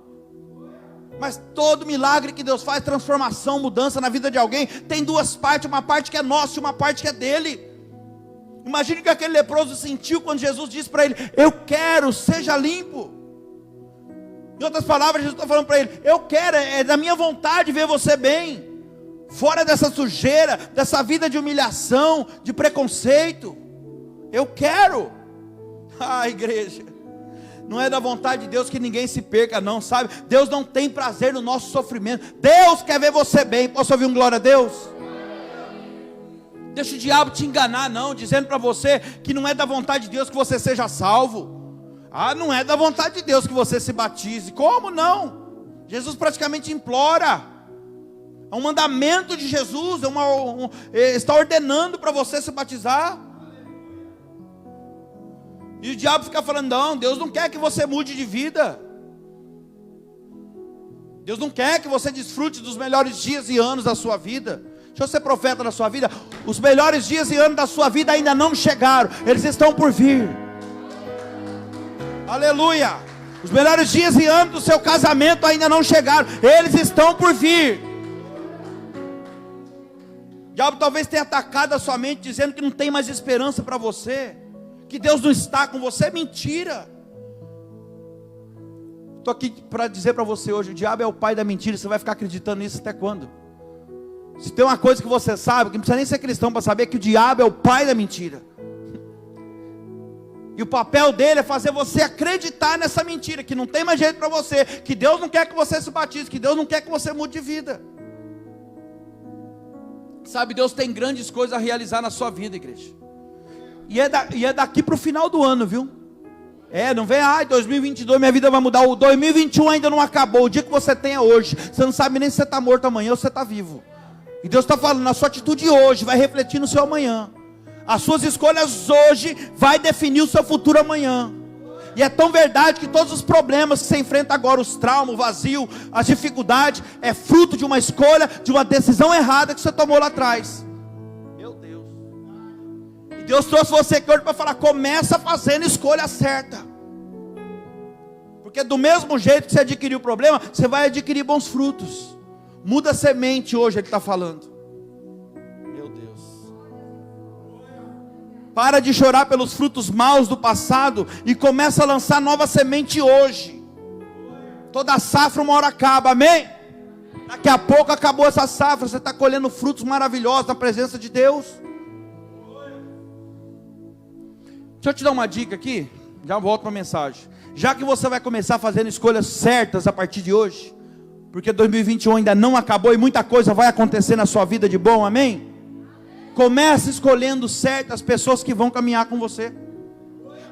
Mas todo milagre que Deus faz, transformação, mudança na vida de alguém, tem duas partes: uma parte que é nossa e uma parte que é dele. Imagine o que aquele leproso sentiu quando Jesus disse para ele: eu quero, seja limpo. Em outras palavras, Jesus está falando para ele: eu quero, é da minha vontade ver você bem, fora dessa sujeira, dessa vida de humilhação, de preconceito. Eu quero. Ah, igreja, não é da vontade de Deus que ninguém se perca, não, sabe? Deus não tem prazer no nosso sofrimento. Deus quer ver você bem. Posso ouvir um glória a Deus? Deixa o diabo te enganar, não, dizendo para você que não é da vontade de Deus que você seja salvo. Ah, não é da vontade de Deus que você se batize. Como não? Jesus praticamente implora. É um mandamento de Jesus. Está ordenando para você se batizar. E o diabo fica falando: não, Deus não quer que você mude de vida. Deus não quer que você desfrute dos melhores dias e anos da sua vida. Deixa eu ser profeta da sua vida. Os melhores dias e anos da sua vida ainda não chegaram. Eles estão por vir. Aleluia. Os melhores dias e anos do seu casamento ainda não chegaram. Eles estão por vir. O diabo talvez tenha atacado a sua mente, dizendo que não tem mais esperança para você, que Deus não está com você. Mentira. Estou aqui para dizer para você hoje: o diabo é o pai da mentira. Você vai ficar acreditando nisso até quando? Se tem uma coisa que você sabe, que não precisa nem ser cristão para saber, que o diabo é o pai da mentira. E o papel dele é fazer você acreditar nessa mentira, que não tem mais jeito para você, que Deus não quer que você se batize, que Deus não quer que você mude de vida. Sabe, Deus tem grandes coisas a realizar na sua vida, igreja. E é daqui para o final do ano, viu? Não vem, 2022 minha vida vai mudar. O 2021 ainda não acabou. O dia que você tem é hoje. Você não sabe nem se você está morto amanhã ou se você está vivo. E Deus está falando, a sua atitude hoje vai refletir no seu amanhã. As suas escolhas hoje vai definir o seu futuro amanhã. E é tão verdade que todos os problemas que você enfrenta agora, os traumas, o vazio, as dificuldades, é fruto de uma escolha, de uma decisão errada que você tomou lá atrás. Meu Deus. E Deus trouxe você aqui hoje para falar, começa fazendo escolha certa. Porque do mesmo jeito que você adquiriu o problema, você vai adquirir bons frutos. Muda a semente hoje, Ele está falando. Meu Deus. Para de chorar pelos frutos maus do passado e começa a lançar nova semente hoje. Toda safra uma hora acaba, amém? Daqui a pouco acabou essa safra, você está colhendo frutos maravilhosos na presença de Deus. Deixa eu te dar uma dica aqui, já volto para a mensagem. Já que você vai começar fazendo escolhas certas a partir de hoje, porque 2021 ainda não acabou e muita coisa vai acontecer na sua vida de bom, amém? Comece escolhendo certas pessoas que vão caminhar com você.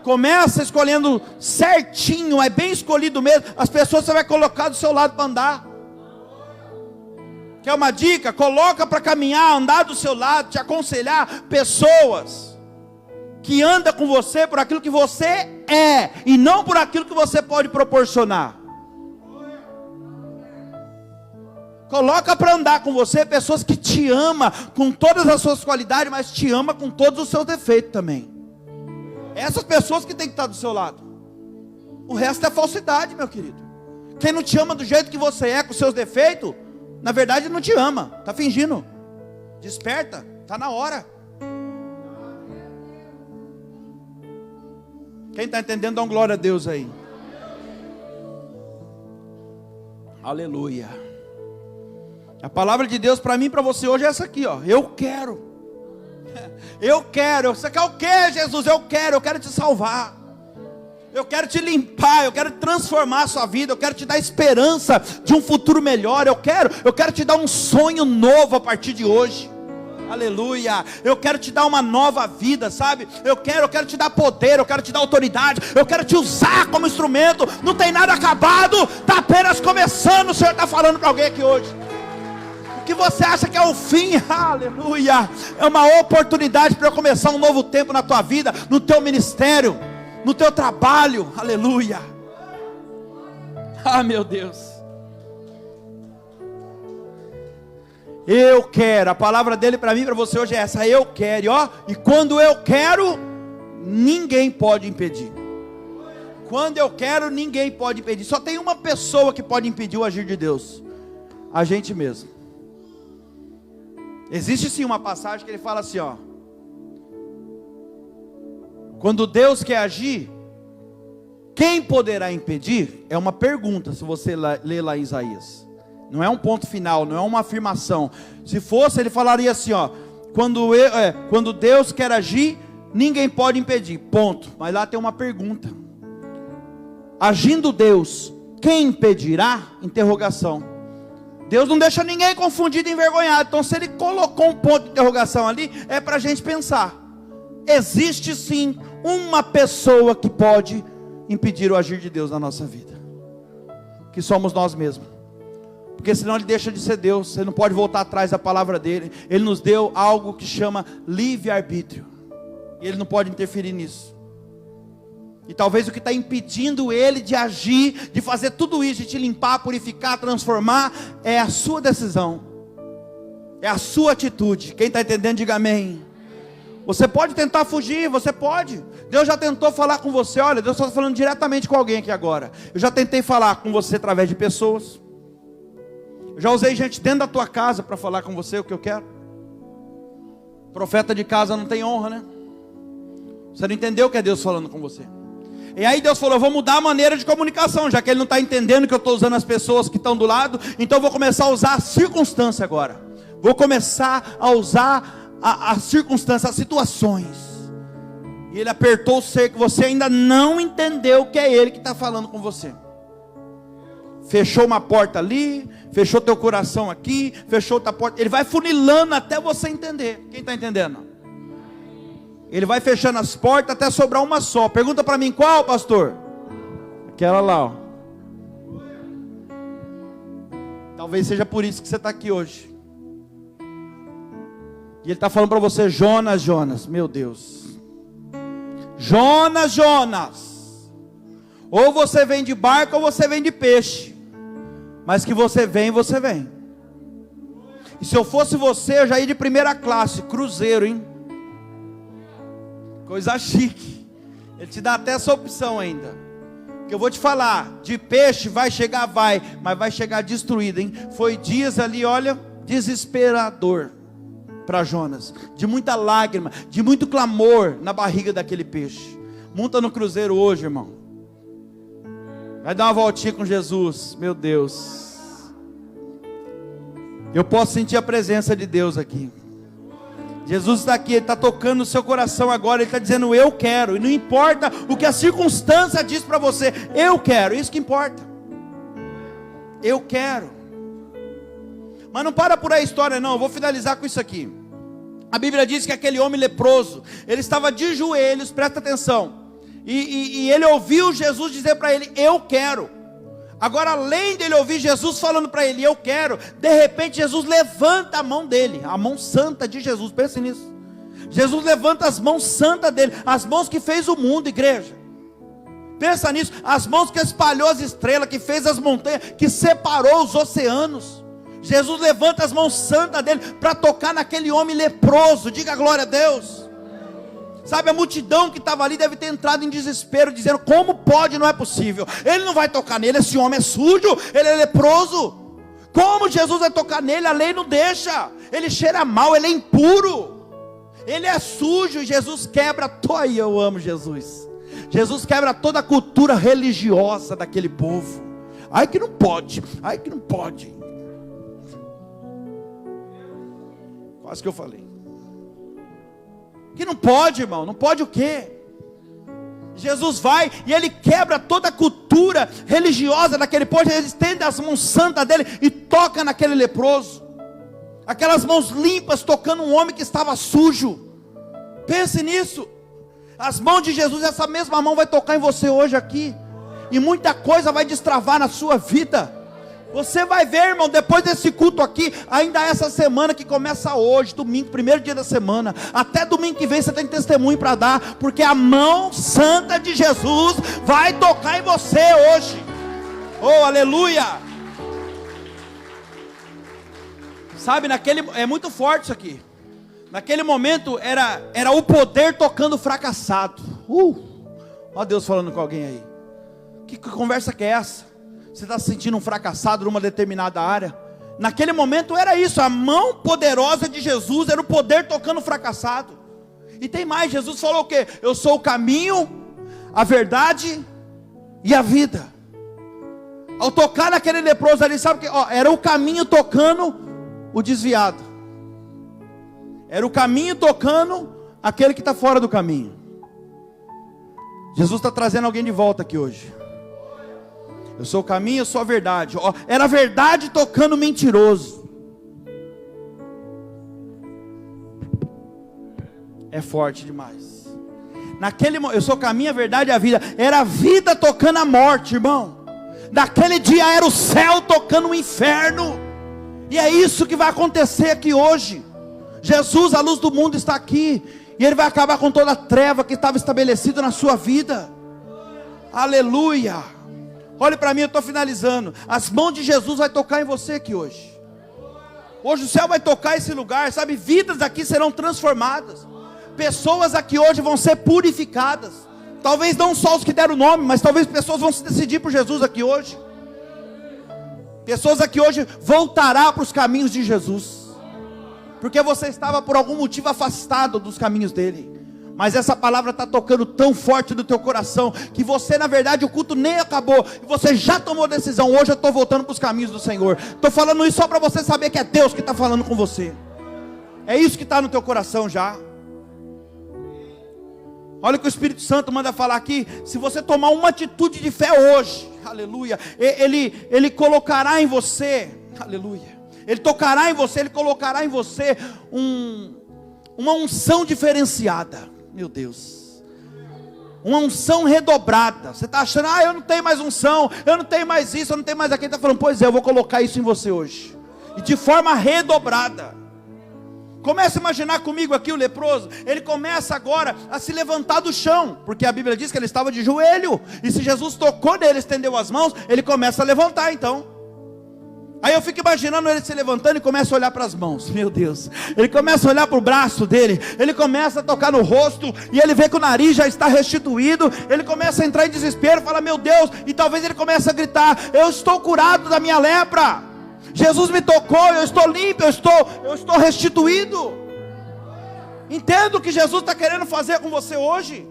Começa escolhendo certinho, é bem escolhido mesmo, as pessoas você vai colocar do seu lado para andar. Quer uma dica? Coloca para caminhar, andar do seu lado, te aconselhar, pessoas que andam com você por aquilo que você é, e não por aquilo que você pode proporcionar. Coloca para andar com você pessoas que te amam com todas as suas qualidades, mas te amam com todos os seus defeitos também. Essas pessoas que tem que estar do seu lado. O resto é falsidade, meu querido. Quem não te ama do jeito que você é, com seus defeitos, na verdade não te ama, está fingindo. Desperta, está na hora. Quem está entendendo, dá uma glória a Deus aí. Aleluia. A palavra de Deus para mim e para você hoje é essa aqui, ó. Eu quero. Você quer o que, Jesus? Eu quero te salvar. Eu quero te limpar, eu quero transformar a sua vida, eu quero te dar esperança de um futuro melhor. Eu quero te dar um sonho novo a partir de hoje. Aleluia. Eu quero te dar uma nova vida, sabe? Eu quero te dar poder, eu quero te dar autoridade, eu quero te usar como instrumento. Não tem nada acabado, está apenas começando. O Senhor está falando para alguém aqui hoje. O que você acha que é o fim? Aleluia. É uma oportunidade para eu começar um novo tempo na tua vida, no teu ministério, no teu trabalho. Aleluia. Meu Deus. Eu quero. A palavra dele para mim e para você hoje é essa. Eu quero, ó. E quando eu quero, ninguém pode impedir. Quando eu quero, ninguém pode impedir. Só tem uma pessoa que pode impedir o agir de Deus: a gente mesmo. Existe sim uma passagem que ele fala assim, ó: quando Deus quer agir, quem poderá impedir? É uma pergunta, se você ler lá em Isaías. Não é um ponto final, não é uma afirmação. Se fosse, ele falaria assim, ó: quando Deus quer agir, ninguém pode impedir, ponto. Mas lá tem uma pergunta: agindo Deus, quem impedirá? Interrogação. Deus não deixa ninguém confundido e envergonhado. Então se ele colocou um ponto de interrogação ali, é para a gente pensar. Existe sim uma pessoa que pode impedir o agir de Deus na nossa vida, que somos nós mesmos. Porque senão ele deixa de ser Deus. Você não pode voltar atrás da palavra dele. Ele nos deu algo que chama livre-arbítrio, e ele não pode interferir nisso. E talvez o que está impedindo ele de agir, de fazer tudo isso, de te limpar, purificar, transformar, é a sua decisão, é a sua atitude. Quem está entendendo, diga amém. Você pode tentar fugir, você pode. Deus já tentou falar com você. Olha, Deus está falando diretamente com alguém aqui agora. Eu já tentei falar com você através de pessoas. Eu já usei gente dentro da tua casa para falar com você o que eu quero. Profeta de casa não tem honra, né? Você não entendeu o que é Deus falando com você. E aí Deus falou: eu vou mudar a maneira de comunicação, já que ele não está entendendo que eu estou usando as pessoas que estão do lado, então eu vou começar a usar a circunstância agora. Vou começar a usar as circunstâncias, as situações. E ele apertou o cerco. Você ainda não entendeu que é ele que está falando com você. Fechou uma porta ali, fechou teu coração aqui, fechou outra porta. Ele vai funilando até você entender. Quem está entendendo? Ele vai fechando as portas até sobrar uma só. Pergunta para mim, qual, pastor? Aquela lá, ó. Talvez seja por isso que você está aqui hoje. E ele está falando para você, Jonas, Jonas, meu Deus. Jonas, Jonas. Ou você vem de barco ou você vem de peixe. Mas que você vem, você vem. E se eu fosse você, eu já ia de primeira classe, cruzeiro, hein? Coisa chique. Ele te dá até essa opção ainda. Que eu vou te falar, de peixe vai chegar, vai, mas vai chegar destruído, hein? Foi dias ali, olha, desesperador para Jonas, de muita lágrima, de muito clamor na barriga daquele peixe. Monta no cruzeiro hoje, irmão. Vai dar uma voltinha com Jesus, meu Deus. Eu posso sentir a presença de Deus aqui. Jesus está aqui, Ele está tocando no seu coração agora. Ele está dizendo, eu quero. E não importa o que a circunstância diz para você, eu quero, isso que importa. Eu quero. Mas não para por aí a história não, eu vou finalizar com isso aqui. A Bíblia diz que aquele homem leproso, ele estava de joelhos, presta atenção. E ele ouviu Jesus dizer para ele, eu quero. Agora, além dele ouvir Jesus falando para ele, eu quero, de repente Jesus levanta a mão dele, a mão santa de Jesus, pense nisso. Jesus levanta as mãos santas dele, as mãos que fez o mundo, igreja. Pensa nisso, as mãos que espalhou as estrelas, que fez as montanhas, que separou os oceanos. Jesus levanta as mãos santas dele para tocar naquele homem leproso, diga glória a Deus. Sabe, a multidão que estava ali deve ter entrado em desespero, dizendo, como pode, não é possível, ele não vai tocar nele, esse homem é sujo, ele é leproso, como Jesus vai tocar nele, a lei não deixa, ele cheira mal, ele é impuro, ele é sujo, e Jesus quebra, aí eu amo Jesus, Jesus quebra toda a cultura religiosa daquele povo, ai que não pode, quase que eu falei, que não pode, irmão, não pode o quê? Jesus vai e ele quebra toda a cultura religiosa daquele povo. Ele estende as mãos santas dele e toca naquele leproso, aquelas mãos limpas tocando um homem que estava sujo. Pense nisso, as mãos de Jesus, essa mesma mão vai tocar em você hoje aqui, e muita coisa vai destravar na sua vida. Você vai ver, irmão, depois desse culto aqui, ainda essa semana que começa hoje, domingo, primeiro dia da semana, até domingo que vem você tem testemunho para dar, porque a mão santa de Jesus vai tocar em você hoje. Oh, aleluia! Sabe, é muito forte isso aqui. Naquele momento era o poder tocando o fracassado. Ó Deus falando com alguém aí. Que conversa que é essa? Você está se sentindo um fracassado numa determinada área? Naquele momento era isso, a mão poderosa de Jesus era o poder tocando o fracassado. E tem mais, Jesus falou o quê? Eu sou o caminho, a verdade e a vida. Ao tocar naquele leproso ali, sabe o que? Era o caminho tocando o desviado. Era o caminho tocando aquele que está fora do caminho. Jesus está trazendo alguém de volta aqui hoje. Eu sou o caminho, eu sou a verdade. Era a verdade tocando o mentiroso. É forte demais. Eu sou o caminho, a verdade e a vida. Era a vida tocando a morte, irmão. Naquele dia era o céu tocando o inferno. E é isso que vai acontecer aqui hoje. Jesus, a luz do mundo, está aqui. E Ele vai acabar com toda a treva que estava estabelecida na sua vida. Aleluia. Olhe para mim, eu estou finalizando. As mãos de Jesus vai tocar em você aqui hoje. Hoje o céu vai tocar esse lugar, sabe? Vidas aqui serão transformadas. Pessoas aqui hoje vão ser purificadas. Talvez não só os que deram o nome, mas talvez pessoas vão se decidir por Jesus aqui hoje. Pessoas aqui hoje voltarão para os caminhos de Jesus. Porque você estava por algum motivo afastado dos caminhos dele. Mas essa palavra está tocando tão forte no teu coração, que você, na verdade, o culto nem acabou, e você já tomou decisão. Hoje eu estou voltando para os caminhos do Senhor. Estou falando isso só para você saber que é Deus que está falando com você. É isso que está no teu coração já. Olha o que o Espírito Santo manda falar aqui. Se você tomar uma atitude de fé hoje, aleluia, Ele colocará em você, aleluia, Ele tocará em você, Ele colocará em você uma unção diferenciada. Meu Deus, uma unção redobrada. Você está achando, eu não tenho mais unção, eu não tenho mais isso, eu não tenho mais aquilo. Ele está falando, pois é, eu vou colocar isso em você hoje, e de forma redobrada. Comece a imaginar comigo aqui o leproso. Ele começa agora a se levantar do chão, porque a Bíblia diz que ele estava de joelho, e se Jesus tocou nele, estendeu as mãos, ele começa a levantar então. Aí eu fico imaginando ele se levantando e começa a olhar para as mãos. Meu Deus, ele começa a olhar para o braço dele, ele começa a tocar no rosto, e ele vê que o nariz já está restituído. Ele começa a entrar em desespero, fala, meu Deus, e talvez ele comece a gritar, eu estou curado da minha lepra, Jesus me tocou, eu estou limpo, eu estou restituído. Entenda o que Jesus está querendo fazer com você hoje.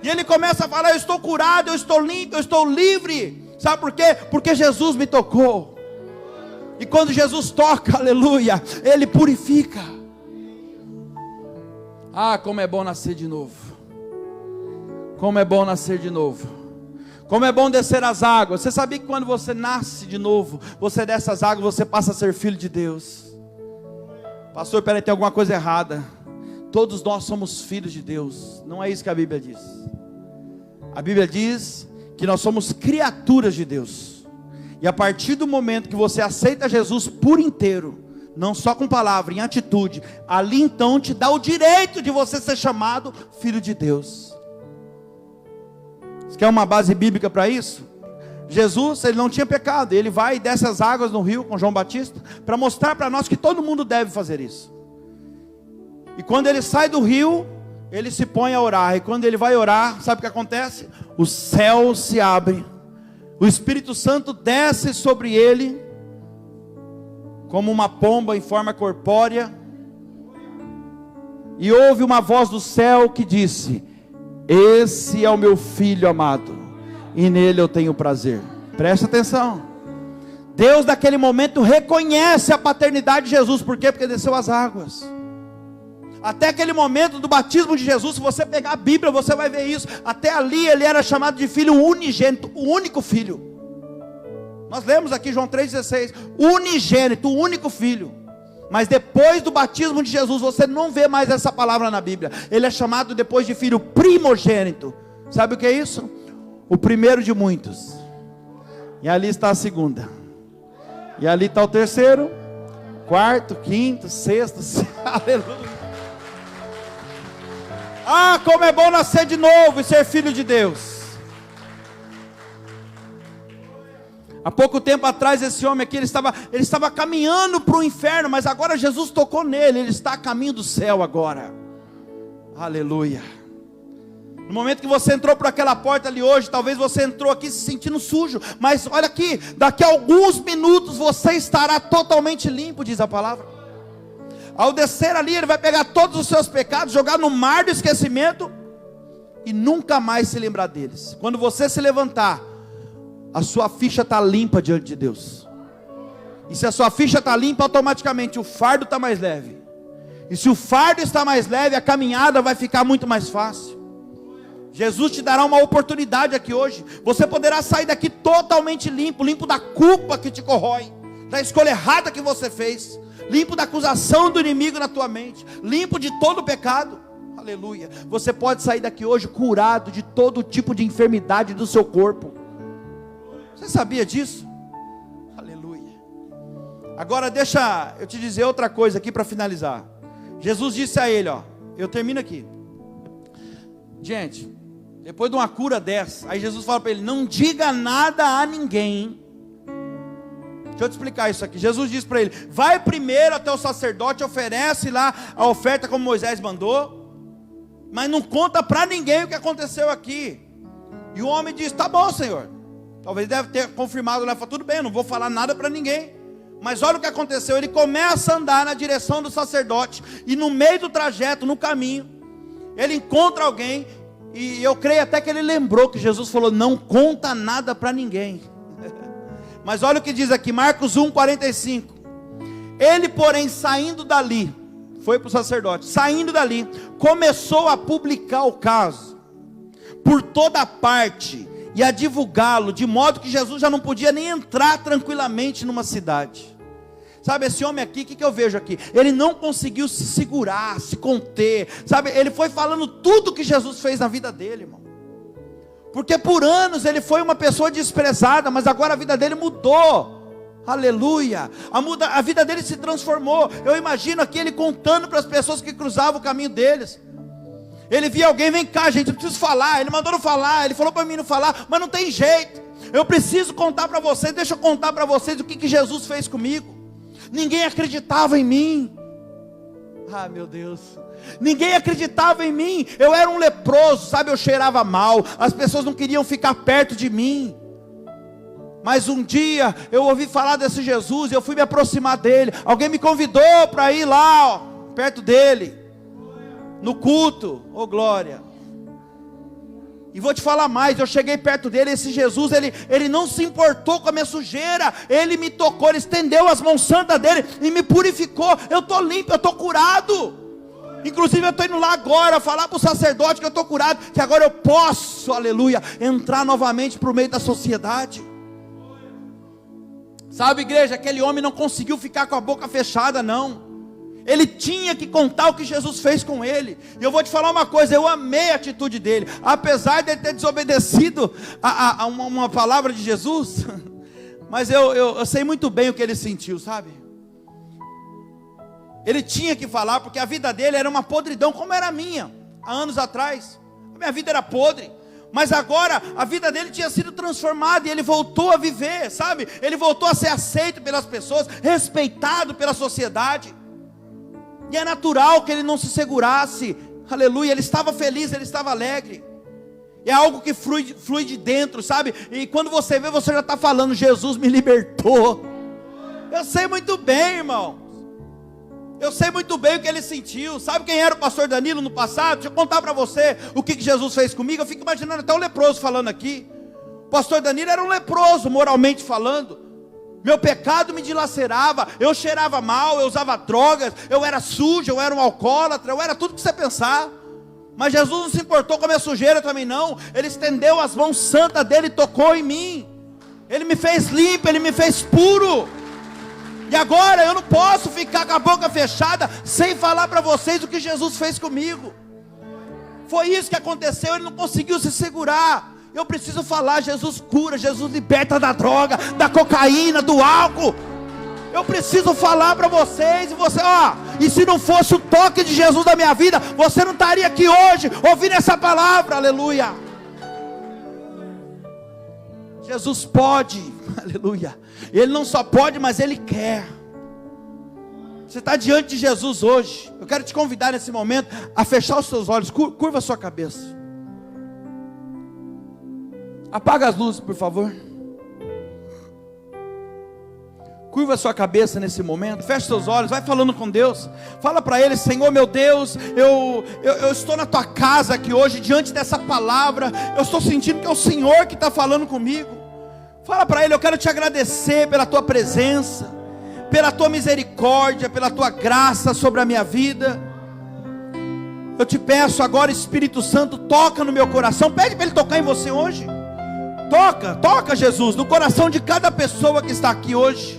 E ele começa a falar, eu estou curado, eu estou limpo, eu estou livre. Sabe por quê? Porque Jesus me tocou. E quando Jesus toca, aleluia, Ele purifica. Como é bom nascer de novo. Como é bom nascer de novo. Como é bom descer as águas. Você sabia que quando você nasce de novo, você desce as águas, você passa a ser filho de Deus. Pastor, peraí, tem alguma coisa errada. Todos nós somos filhos de Deus. Não é isso que a Bíblia diz. A Bíblia diz que nós somos criaturas de Deus. E a partir do momento que você aceita Jesus por inteiro, não só com palavra, em atitude, ali então te dá o direito de você ser chamado filho de Deus. Você quer uma base bíblica para isso? Jesus, ele não tinha pecado, ele vai e desce as águas no rio com João Batista, para mostrar para nós que todo mundo deve fazer isso. E quando ele sai do rio, ele se põe a orar, e quando ele vai orar, sabe o que acontece? O céu se abre, o Espírito Santo desce sobre ele, como uma pomba em forma corpórea, e ouve uma voz do céu que disse, esse é o meu filho amado, e nele eu tenho prazer. Presta atenção. Deus naquele momento reconhece a paternidade de Jesus. Por quê? Porque desceu as águas. Até aquele momento do batismo de Jesus, se você pegar a Bíblia, você vai ver isso. Até ali ele era chamado de filho unigênito, o único filho. Nós lemos aqui João 3,16, unigênito, o único filho. Mas depois do batismo de Jesus, você não vê mais essa palavra na Bíblia. Ele é chamado depois de filho primogênito. Sabe o que é isso? O primeiro de muitos. E ali está a segunda. E ali está o terceiro, quarto, quinto, sexto. Aleluia. Como é bom nascer de novo e ser filho de Deus. Há pouco tempo atrás esse homem aqui, ele estava caminhando para o inferno, mas agora Jesus tocou nele, ele está a caminho do céu agora. Aleluia. No momento que você entrou por aquela porta ali hoje, talvez você entrou aqui se sentindo sujo, mas olha aqui, daqui a alguns minutos você estará totalmente limpo, diz a palavra. Ao descer ali, ele vai pegar todos os seus pecados, jogar no mar do esquecimento e nunca mais se lembrar deles. Quando você se levantar, a sua ficha está limpa diante de Deus. E se a sua ficha está limpa, automaticamente o fardo está mais leve. E se o fardo está mais leve, a caminhada vai ficar muito mais fácil. Jesus te dará uma oportunidade aqui hoje. Você poderá sair daqui totalmente limpo, limpo da culpa que te corrói, da escolha errada que você fez, limpo da acusação do inimigo na tua mente, limpo de todo o pecado. Aleluia. Você pode sair daqui hoje curado de todo tipo de enfermidade do seu corpo. Você sabia disso? Aleluia. Agora deixa eu te dizer outra coisa aqui para finalizar. Jesus disse a ele, eu termino aqui. Gente, depois de uma cura dessa, aí Jesus fala para ele, não diga nada a ninguém. Deixa eu te explicar isso aqui. Jesus disse para ele, vai primeiro até o sacerdote, oferece lá a oferta como Moisés mandou, mas não conta para ninguém o que aconteceu aqui. E o homem disse, tá bom, Senhor. Talvez deve ter confirmado lá, falou, tudo bem, eu não vou falar nada para ninguém. Mas olha o que aconteceu, ele começa a andar na direção do sacerdote, e no meio do trajeto, no caminho, Ele encontra alguém, e eu creio até que ele lembrou que Jesus falou: não conta nada para ninguém. Mas olha o que diz aqui, Marcos 1:45. Ele, porém, saindo dali, foi para o sacerdote, saindo dali, começou a publicar o caso por toda parte e a divulgá-lo, de modo que Jesus já não podia nem entrar tranquilamente numa cidade. Sabe, esse homem aqui, o que eu vejo aqui? Ele não conseguiu se segurar, se conter, sabe, ele foi falando tudo que Jesus fez na vida dele, irmão. Porque por anos ele foi uma pessoa desprezada, mas agora a vida dele mudou. Aleluia, a vida dele se transformou. Eu imagino aqui ele contando para as pessoas que cruzavam o caminho deles. Ele via alguém: vem cá gente, eu preciso falar. Ele mandou não falar, ele falou para mim não falar, mas não tem jeito, eu preciso contar para vocês. Deixa eu contar para vocês o que Jesus fez comigo. Ninguém acreditava em mim. Ah, meu Deus, ninguém acreditava em mim. Eu era um leproso, sabe, eu cheirava mal, as pessoas não queriam ficar perto de mim. Mas um dia eu ouvi falar desse Jesus, eu fui me aproximar dele. Alguém me convidou para ir lá, ó, perto dele, no culto. Oh glória. E vou te falar mais, eu cheguei perto dele, esse Jesus, ele não se importou com a minha sujeira. Ele me tocou, ele estendeu as mãos santas dele e me purificou. Eu estou limpo, eu estou curado. Inclusive eu estou indo lá agora falar para o sacerdote que eu estou curado, que agora eu posso, aleluia, entrar novamente para o meio da sociedade. Sabe, igreja, aquele homem não conseguiu ficar com a boca fechada, não. Ele tinha que contar o que Jesus fez com ele. E eu vou te falar uma coisa, eu amei a atitude dele. Apesar de ele ter desobedecido a uma palavra de Jesus, mas eu sei muito bem o que ele sentiu, sabe? Ele tinha que falar, porque a vida dele era uma podridão, como era a minha, há anos atrás. A minha vida era podre. Mas agora a vida dele tinha sido transformada e ele voltou a viver, sabe? Ele voltou a ser aceito pelas pessoas, respeitado pela sociedade. E é natural que ele não se segurasse, aleluia. Ele estava feliz, ele estava alegre. É algo que flui de dentro, sabe? E quando você vê, você já está falando: Jesus me libertou. Eu sei muito bem, irmão. Eu sei muito bem o que ele sentiu. Sabe quem era o pastor Danilo no passado? Deixa eu contar para você o que Jesus fez comigo. Eu fico imaginando até um leproso falando aqui. O pastor Danilo era um leproso, moralmente falando. Meu pecado me dilacerava, eu cheirava mal, eu usava drogas, eu era sujo, eu era um alcoólatra, eu era tudo que você pensar. Mas Jesus não se importou com a minha sujeira também não. Ele estendeu as mãos santas dele e tocou em mim. Ele me fez limpo, ele me fez puro. E agora eu não posso ficar com a boca fechada sem falar para vocês o que Jesus fez comigo. Foi isso que aconteceu, ele não conseguiu se segurar. Eu preciso falar: Jesus cura, Jesus liberta da droga, da cocaína, do álcool. Eu preciso falar para vocês. E você, e se não fosse o toque de Jesus na minha vida, você não estaria aqui hoje ouvindo essa palavra, aleluia. Jesus pode, aleluia. Ele não só pode, mas Ele quer. Você está diante de Jesus hoje. Eu quero te convidar nesse momento a fechar os seus olhos. Curva a sua cabeça. Apaga as luzes, por favor. Curva a sua cabeça nesse momento. Feche seus olhos, vai falando com Deus. Fala para Ele: Senhor meu Deus, eu estou na Tua casa aqui hoje, diante dessa palavra. Eu estou sentindo que é o Senhor que está falando comigo. Fala para Ele: eu quero te agradecer pela Tua presença, pela Tua misericórdia, pela Tua graça sobre a minha vida. Eu te peço agora, Espírito Santo, toca no meu coração. Pede para Ele tocar em você hoje. Toca Jesus, no coração de cada pessoa que está aqui hoje.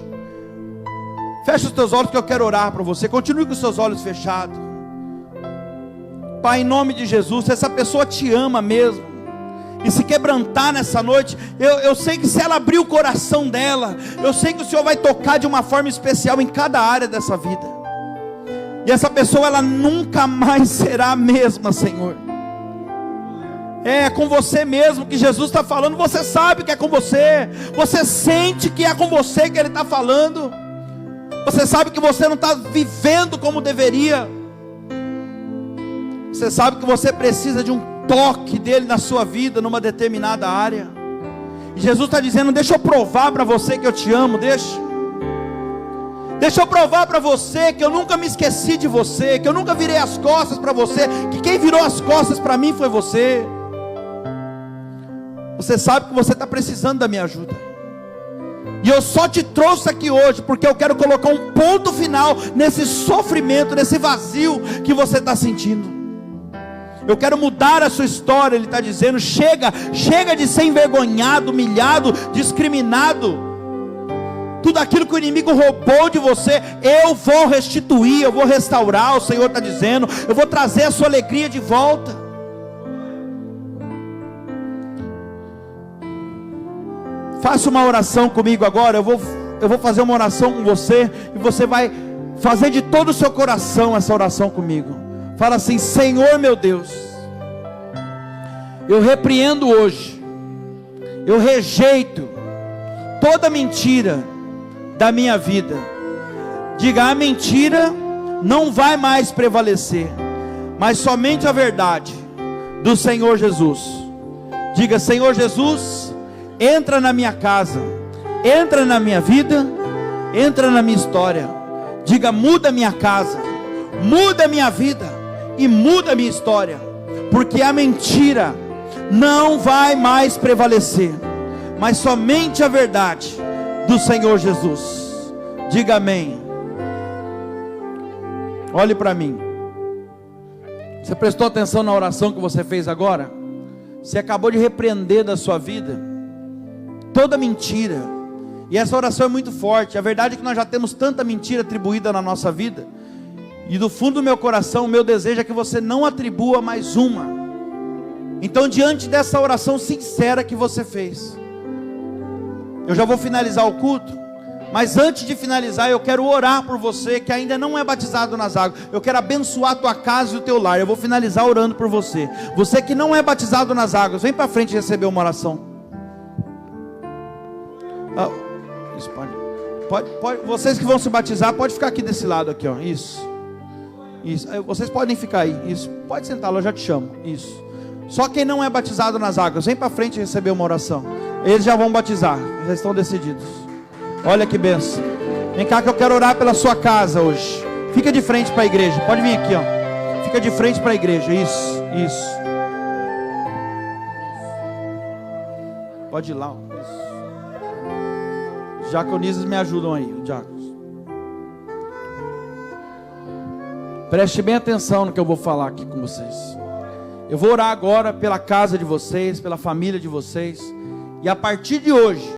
Fecha os teus olhos que eu quero orar para você. Continue com os seus olhos fechados. Pai, em nome de Jesus, se essa pessoa te ama mesmo e se quebrantar nessa noite, eu sei que se ela abrir o coração dela, eu sei que o Senhor vai tocar de uma forma especial em cada área dessa vida. E essa pessoa, ela nunca mais será a mesma, Senhor. É com você mesmo que Jesus está falando. Você sabe que é com você. Você sente que é com você que Ele está falando. Você sabe que você não está vivendo como deveria. Você sabe que você precisa de um toque dEle na sua vida, numa determinada área. E Jesus está dizendo: deixa eu provar para você que eu te amo. Deixa eu provar para você que eu nunca me esqueci de você, que eu nunca virei as costas para você, que quem virou as costas para mim foi você. Você sabe que você está precisando da minha ajuda, e eu só te trouxe aqui hoje porque eu quero colocar um ponto final nesse sofrimento, nesse vazio que você está sentindo. Eu quero mudar a sua história. Ele está dizendo: chega de ser envergonhado, humilhado, discriminado. Tudo aquilo que o inimigo roubou de você, eu vou restituir, eu vou restaurar. O Senhor está dizendo: eu vou trazer a sua alegria de volta. Faça uma oração comigo agora. Eu vou fazer uma oração com você, e você vai fazer de todo o seu coração essa oração comigo. Fala assim: Senhor meu Deus, eu repreendo hoje, eu rejeito toda mentira da minha vida. Diga: a mentira não vai mais prevalecer, mas somente a verdade do Senhor Jesus. Diga: Senhor Jesus, entra na minha casa, entra na minha vida, entra na minha história. Diga: muda minha casa, muda minha vida e muda minha história, porque a mentira não vai mais prevalecer, mas somente a verdade do Senhor Jesus. Diga amém. Olhe para mim. Você prestou atenção na oração que você fez agora? Você acabou de repreender da sua vida toda mentira. E essa oração é muito forte. A verdade é que nós já temos tanta mentira atribuída na nossa vida, e do fundo do meu coração, o meu desejo é que você não atribua mais uma. Então, diante dessa oração sincera que você fez, eu já vou finalizar o culto, mas antes de finalizar, eu quero orar por você que ainda não é batizado nas águas. Eu quero abençoar a tua casa e o teu lar. Eu vou finalizar orando por você. Você que não é batizado nas águas, vem para frente receber uma oração. Isso pode. Vocês que vão se batizar, pode ficar aqui desse lado aqui, ó. Isso. Vocês podem ficar aí. Isso. Pode sentar, eu já te chamo. Isso. Só quem não é batizado nas águas, vem para frente receber uma oração. Eles já vão batizar, já estão decididos. Olha que benção. Vem cá que eu quero orar pela sua casa hoje. Fica de frente para a igreja. Pode vir aqui, ó. Fica de frente para a igreja. Isso. Pode ir lá, ó. Isso. Diaconisas me ajudam aí, diáconos. Preste bem atenção no que eu vou falar aqui com vocês. Eu vou orar agora pela casa de vocês, pela família de vocês. E a partir de hoje,